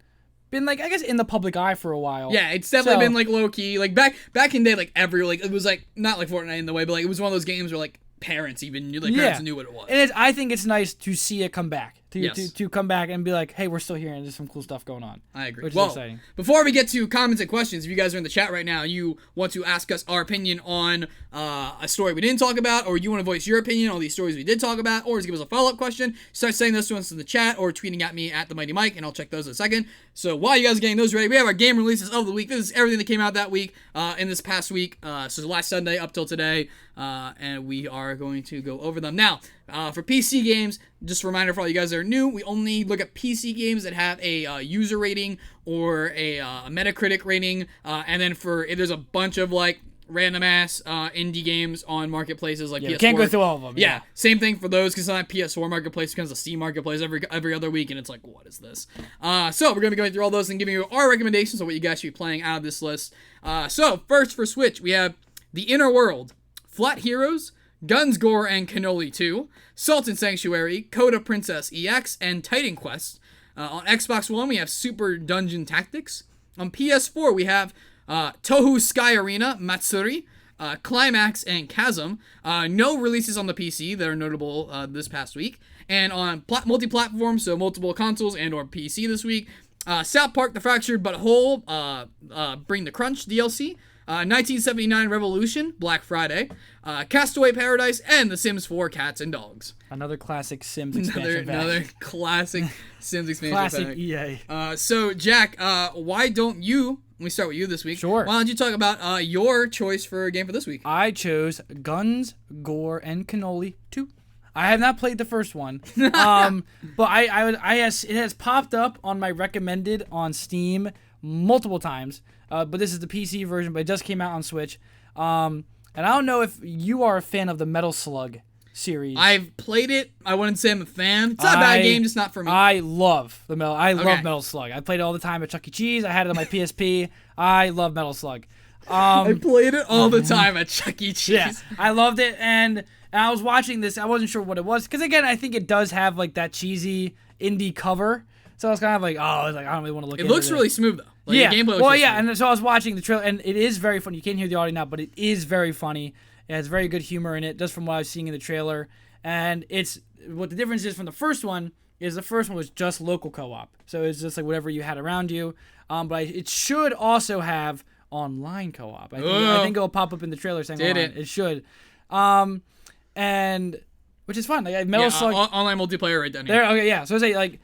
been I guess in the public eye for a while. Yeah, it's definitely been low key. Back in the day, it was not like Fortnite in the way, but it was one of those games where parents even parents knew what it was. And I think it's nice to see it come back. To come back and be hey, we're still here and there's some cool stuff going on. I agree. Which is exciting. Before we get to comments and questions, if you guys are in the chat right now, you want to ask us our opinion on a story we didn't talk about, or you want to voice your opinion on these stories we did talk about, or just give us a follow-up question, start saying those to us in the chat or tweeting at me at the Mighty Mike, and I'll check those in a second. So while you guys are getting those ready, we have our game releases of the week. This is everything that came out that week, in this past week. So last Sunday up till today, and we are going to go over them. Now, For PC games, just a reminder for all you guys that are new, we only look at PC games that have a user rating or a Metacritic rating, and then if there's a bunch of like random ass indie games on marketplaces like PS4. You can't go through all of them. Yeah, same thing for those, because sometimes PS4 marketplace becomes a Steam marketplace every other week, and it's like, what is this? So we're gonna be going through all those and giving you our recommendations of what you guys should be playing out of this list. So first for Switch, we have The Inner World, Flat Heroes, Guns, Gore, and Cannoli 2, Salt and Sanctuary, Coda Princess EX, and Titan Quest. On Xbox One, we have Super Dungeon Tactics. On PS4, we have Touhou Sky Arena, Matsuri, Climax, and Chasm. No releases on the PC that are notable this past week. And on multi-platform, so multiple consoles and or PC this week, South Park The Fractured But Whole, Bring the Crunch DLC, 1979 Revolution, Black Friday, Castaway Paradise, and The Sims 4 Cats and Dogs. Another classic Sims expansion pack. Another classic Sims expansion classic pack. EA. So, Jack, why don't you... Let me start with you this week. Sure. Why don't you talk about your choice for a game for this week? I chose Guns, Gore, and Cannoli 2. I have not played the first one, but it has popped up on my recommended on Steam multiple times. But this is the PC version, but it just came out on Switch. And I don't know if you are a fan of the Metal Slug series. I've played it. I wouldn't say I'm a fan. It's not a bad game, just not for me. I love love Metal Slug. I played it all the time at Chuck E. Cheese. I had it on my PSP. I love Metal Slug. I played it all the time at Chuck E. Cheese. Yeah, I loved it, and I was watching this. I wasn't sure what it was, because again, I think it does have like that cheesy indie cover. So I was kind of like, I don't really want to look. It looks really smooth though. Like, yeah. The gameplay looks really smooth. And so I was watching the trailer, and it is very funny. You can't hear the audio now, but it is very funny. It has very good humor in it, just from what I was seeing in the trailer. And it's what the difference is from the first one is the first one was just local co-op, so it's just like whatever you had around you. But it should also have online co-op. I think it'll pop up in the trailer saying online. It should. And which is fun. Like Metal Slug online multiplayer right down here. Okay, yeah. So I say like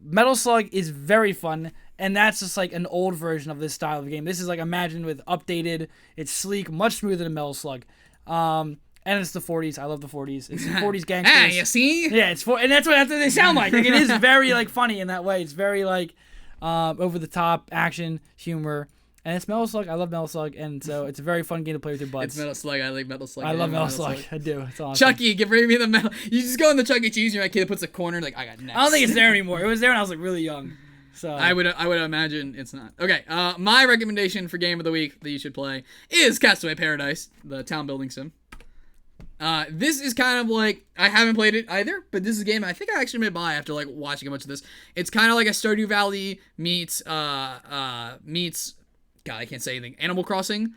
Metal Slug is very fun, and that's just like an old version of this style of game. This is like imagined with updated. It's sleek, much smoother than Metal Slug. And it's the 40s. I love the 40s. It's the 40s gangsters. Ah, you see? Yeah, and that's what they sound like. Like it is very like funny in that way. It's very like over the top action humor. And it's Metal Slug. I love Metal Slug, and so it's a very fun game to play with your buds. It's Metal Slug. I like Metal Slug. I love Metal Slug. I do. It's awesome. Chucky, bring me the metal. You just go in the Chuck E. Cheese, you're like kid that puts a corner, like I got next. I don't think it's there anymore. It was there when I was like really young. So I would imagine it's not. Okay, my recommendation for game of the week that you should play is Castaway Paradise, the town building sim. This is kind of like, I haven't played it either, but this is a game I think I actually may buy after like watching a bunch of this. It's kind of like a Stardew Valley meets God, I can't say anything, Animal Crossing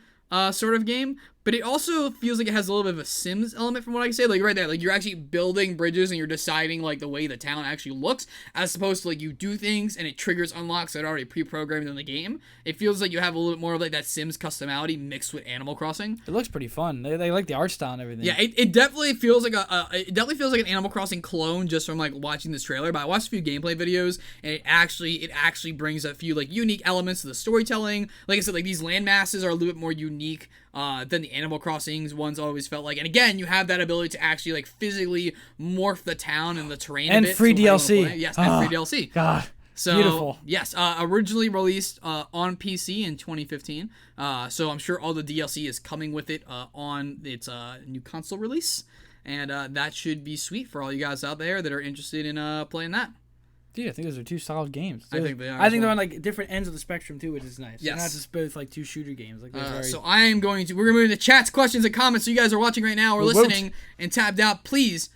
sort of game, but it also feels like it has a little bit of a Sims element from what I can say. Like right there, like you're actually building bridges and you're deciding like the way the town actually looks, as opposed to like you do things and it triggers unlocks that are already pre-programmed in the game. It feels like you have a little bit more of like that Sims customality mixed with Animal Crossing. It looks pretty fun. They like the art style and everything. Yeah, it definitely feels like an Animal Crossing clone just from like watching this trailer. But I watched a few gameplay videos and it actually brings a few like unique elements to the storytelling. Like I said, like these land masses are a little bit more unique than the Animal Crossings ones always felt like. And again, you have that ability to actually like physically morph the town and the terrain and a bit. Free DLC. Yes, and free DLC. God. So, beautiful. Yes, originally released on PC in 2015. So I'm sure all the DLC is coming with it on its new console release. And that should be sweet for all you guys out there that are interested in playing that. Dude, I think those are two solid games. I think they are. I think they're on like different ends of the spectrum too, which is nice. Yes. They're not just both like two shooter games. Like So we're going to move into chats, questions, and comments. So you guys are watching right now or listening and tabbed out, please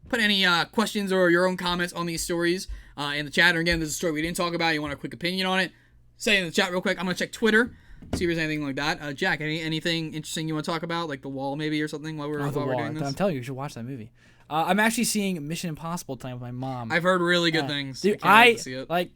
put any questions or your own comments on these stories in the chat. Or again, there's a story we didn't talk about. You want a quick opinion on it? Say it in the chat real quick. I'm gonna check Twitter, see if there's anything like that. Jack, anything interesting you want to talk about, like The Wall maybe or something while we're doing this? I'm telling you, you should watch that movie. I'm actually seeing Mission Impossible tonight with my mom. I've heard really good things. Dude, I see it. Like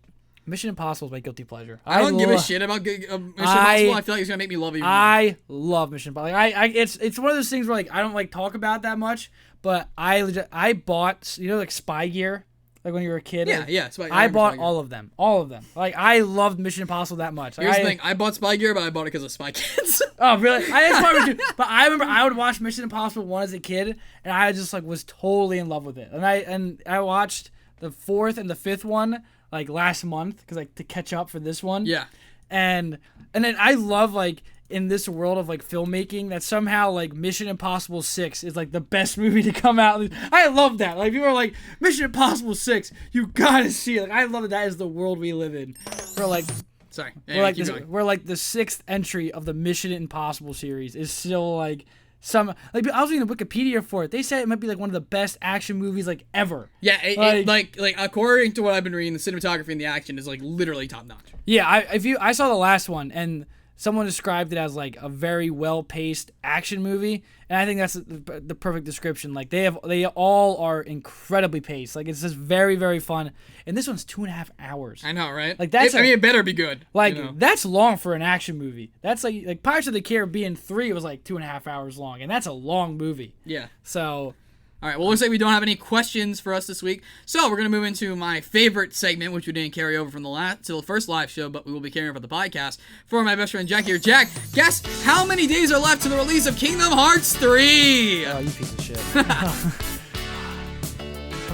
Mission Impossible is my guilty pleasure. I don't give a shit about Mission Impossible. I feel like it's gonna make me love it even more. I love Mission Impossible. Like, it's one of those things where like I don't like talk about that much, but I bought like spy gear. Like when you were a kid. Yeah, like, yeah. I bought all of them. All of them. Like I loved Mission Impossible that much. Like, Here's the thing. I bought Spy Gear, but I bought it because of Spy Kids. Oh, really? That's probably true. But I remember I would watch Mission Impossible 1 as a kid, and I just like was totally in love with it. And I watched the 4th and the 5th one like last month because like to catch up for this one. Yeah. And then I love like in this world of like filmmaking that somehow like Mission Impossible 6 is like the best movie to come out. I love that. Like people are like Mission Impossible 6, you gotta see it. Like I love that is the world we live in. We're like. Sorry. We're like the 6th entry of the Mission Impossible series is still like some like I was reading the Wikipedia for it. They said it might be like one of the best action movies like ever. Yeah, like according to what I've been reading, the cinematography and the action is like literally top notch. Yeah, I saw the last one and someone described it as like a very well-paced action movie, and I think that's the perfect description. Like they all are incredibly paced. Like it's just very, very fun. And this one's 2.5 hours. I know, right? Like that's it better be good. Like that's long for an action movie. That's like Pirates of the Caribbean 3 was like 2.5 hours long, and that's a long movie. Yeah. So. All right, well, looks like we don't have any questions for us this week, so we're going to move into my favorite segment, which we didn't carry over from the first live show, but we will be carrying over the podcast, for my best friend Jack here. Jack, guess how many days are left to the release of Kingdom Hearts 3? Oh, you piece of shit. Coming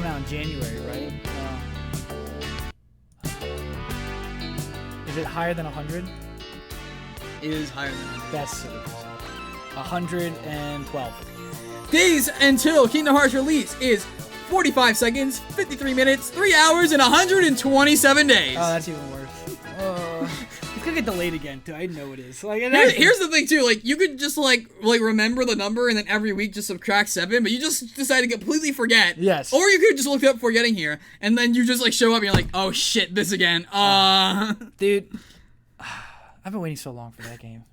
out in January, right? Is it higher than 100? It is higher than 100. That's 112. Days until Kingdom Hearts release is 45 seconds, 53 minutes, 3 hours, and 127 days. Oh, that's even worse. It's gonna get delayed again, too. I know it is. Like, here's the thing, too. Like, you could just, like remember the number and then every week just subtract 7, but you just decide to completely forget. Yes. Or you could just look it up before getting here, and then you just, like, show up and you're like, oh, shit, this again. Dude. I've been waiting so long for that game.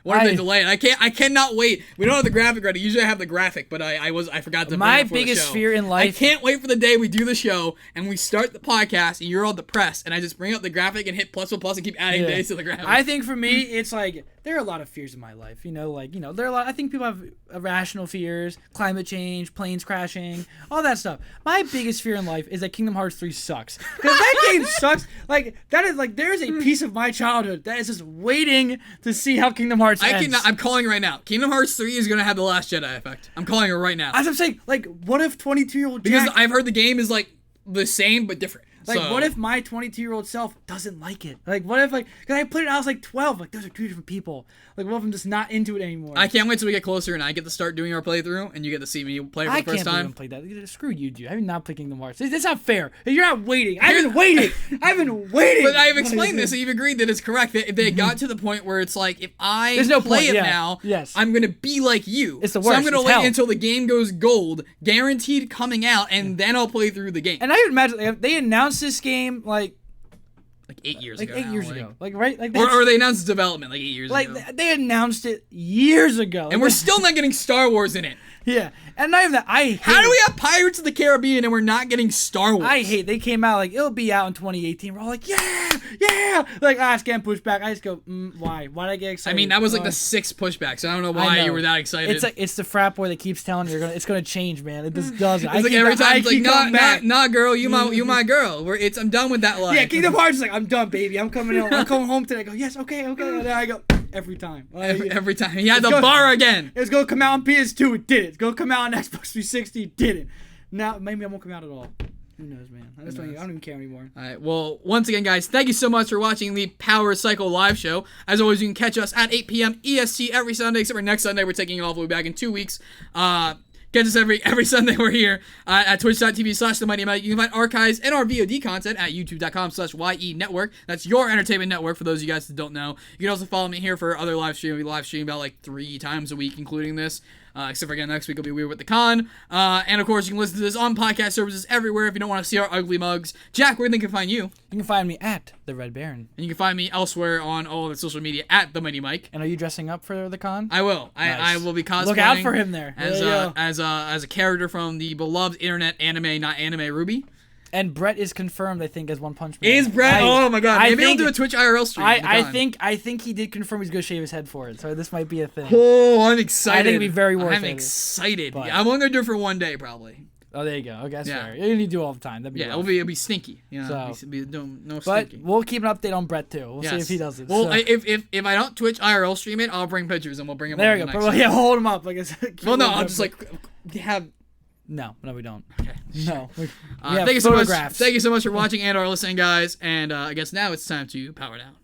What if they delay it? I cannot wait. We don't have the graphic ready. Usually I have the graphic, but I forgot to. My biggest fear in life. I can't wait for the day we do the show and we start the podcast and you're all depressed and I just bring up the graphic and hit plus and keep adding days to the graphic. I think for me it's like there are a lot of fears in my life. There are a lot. I think people have irrational fears, climate change, planes crashing, all that stuff. My biggest fear in life is that Kingdom Hearts 3 sucks because that game sucks. Like that is like there is a piece of my childhood that is just waiting to see how Kingdom Hearts ends. I'm calling it right now. Kingdom Hearts 3 is going to have the Last Jedi effect. I'm calling it right now. As I'm saying, like, what if 22-year-old Jack... Because I've heard the game is, like, the same but different. Like, what if my 22-year-old self doesn't like it? Like, what if, like... Because I played it, I was, like, 12. Like, those are 2 different people. Like, what if I'm just not into it anymore? I can't wait till we get closer and I get to start doing our playthrough and you get to see me play for the first time. I can't believe I played that. Screw you, dude. I have not played Kingdom Hearts. That's not fair. You're not waiting. I've been waiting. But I've explained this and you've agreed that it's correct. That if they got to the point where it's like, if I play it now, I'm going to be like you. It's the worst. So I'm going to wait until the game goes gold, guaranteed coming out, and then I'll play through the game. And I would imagine if they announced this game, like 8 years ago. Like 8 years ago. Like, right? Like or they announced development like 8 years ago. Like, they announced it years ago. And we're still not getting Star Wars in it. Yeah. And not even that. How do we have Pirates of the Caribbean and we're not getting Star Wars? They came out like, it'll be out in 2018. We're all like, yeah. Like, it's getting pushed back. I just go, why? Why'd I get excited? I mean, that was like the 6th pushback, so I don't know why you were that excited. It's like, it's the frat boy that keeps telling you it's gonna change, man. It just doesn't. It's like every time, it's like, nah, girl, you my girl. I'm done with that life. Yeah, Kingdom Hearts is like, I'm done, baby. I'm coming home today. I go, yes, okay. And then I go, every time. Every time. He had the bar again. It's going to come out on PS2. It did it. It's going to come out on Xbox 360. It didn't. Now, maybe it won't come out at all. Who knows, man? I don't even care anymore. All right. Well, once again, guys, thank you so much for watching the Power Cycle live show. As always, you can catch us at 8 p.m. EST every Sunday, except for next Sunday. We're taking it off. We'll be back in 2 weeks. Catch us every Sunday. We're here at twitch.tv/themighty. You can find archives and our VOD content at youtube.com/YE Network. That's your entertainment network for those of you guys that don't know. You can also follow me here for other live streams. We live stream about like 3 times a week, including this. Except for again, next week will be Weird with the Con. And of course, you can listen to this on podcast services everywhere if you don't want to see our ugly mugs. Jack, where do they can find you? You can find me at the Red Baron. And you can find me elsewhere on all of the social media at the Mighty Mike. And are you dressing up for the con? I will. Nice. I will be cosplaying. Look out for him there. As a character from the beloved internet anime, not anime Ruby. And Brett is confirmed, I think, as One Punch Man. Is Brett? Oh my god. Maybe he'll do a Twitch IRL stream. I think he did confirm he's going to shave his head for it. So this might be a thing. Oh, I'm excited. I think it'd be very worth it. I'm excited. But... I'm only going to do it for one day, probably. Oh, there you go. Okay, that's Yeah. fair. You need to do it all the time. That'd be Yeah, rough. it'll be stinky. You know, So- be doing no But stinky. we'll keep an update on Brett too. We'll see Yes. if he does it. Well, So- if I don't Twitch IRL stream it, I'll bring pictures and we'll bring them. there on you the go. next Well, one. yeah, hold him up. Like I said. Well, no, I'll just like have. No, we don't. Okay. No. We Thank you so much. photographs. Thank you so much for watching and or listening, guys. And I guess now it's time to power down.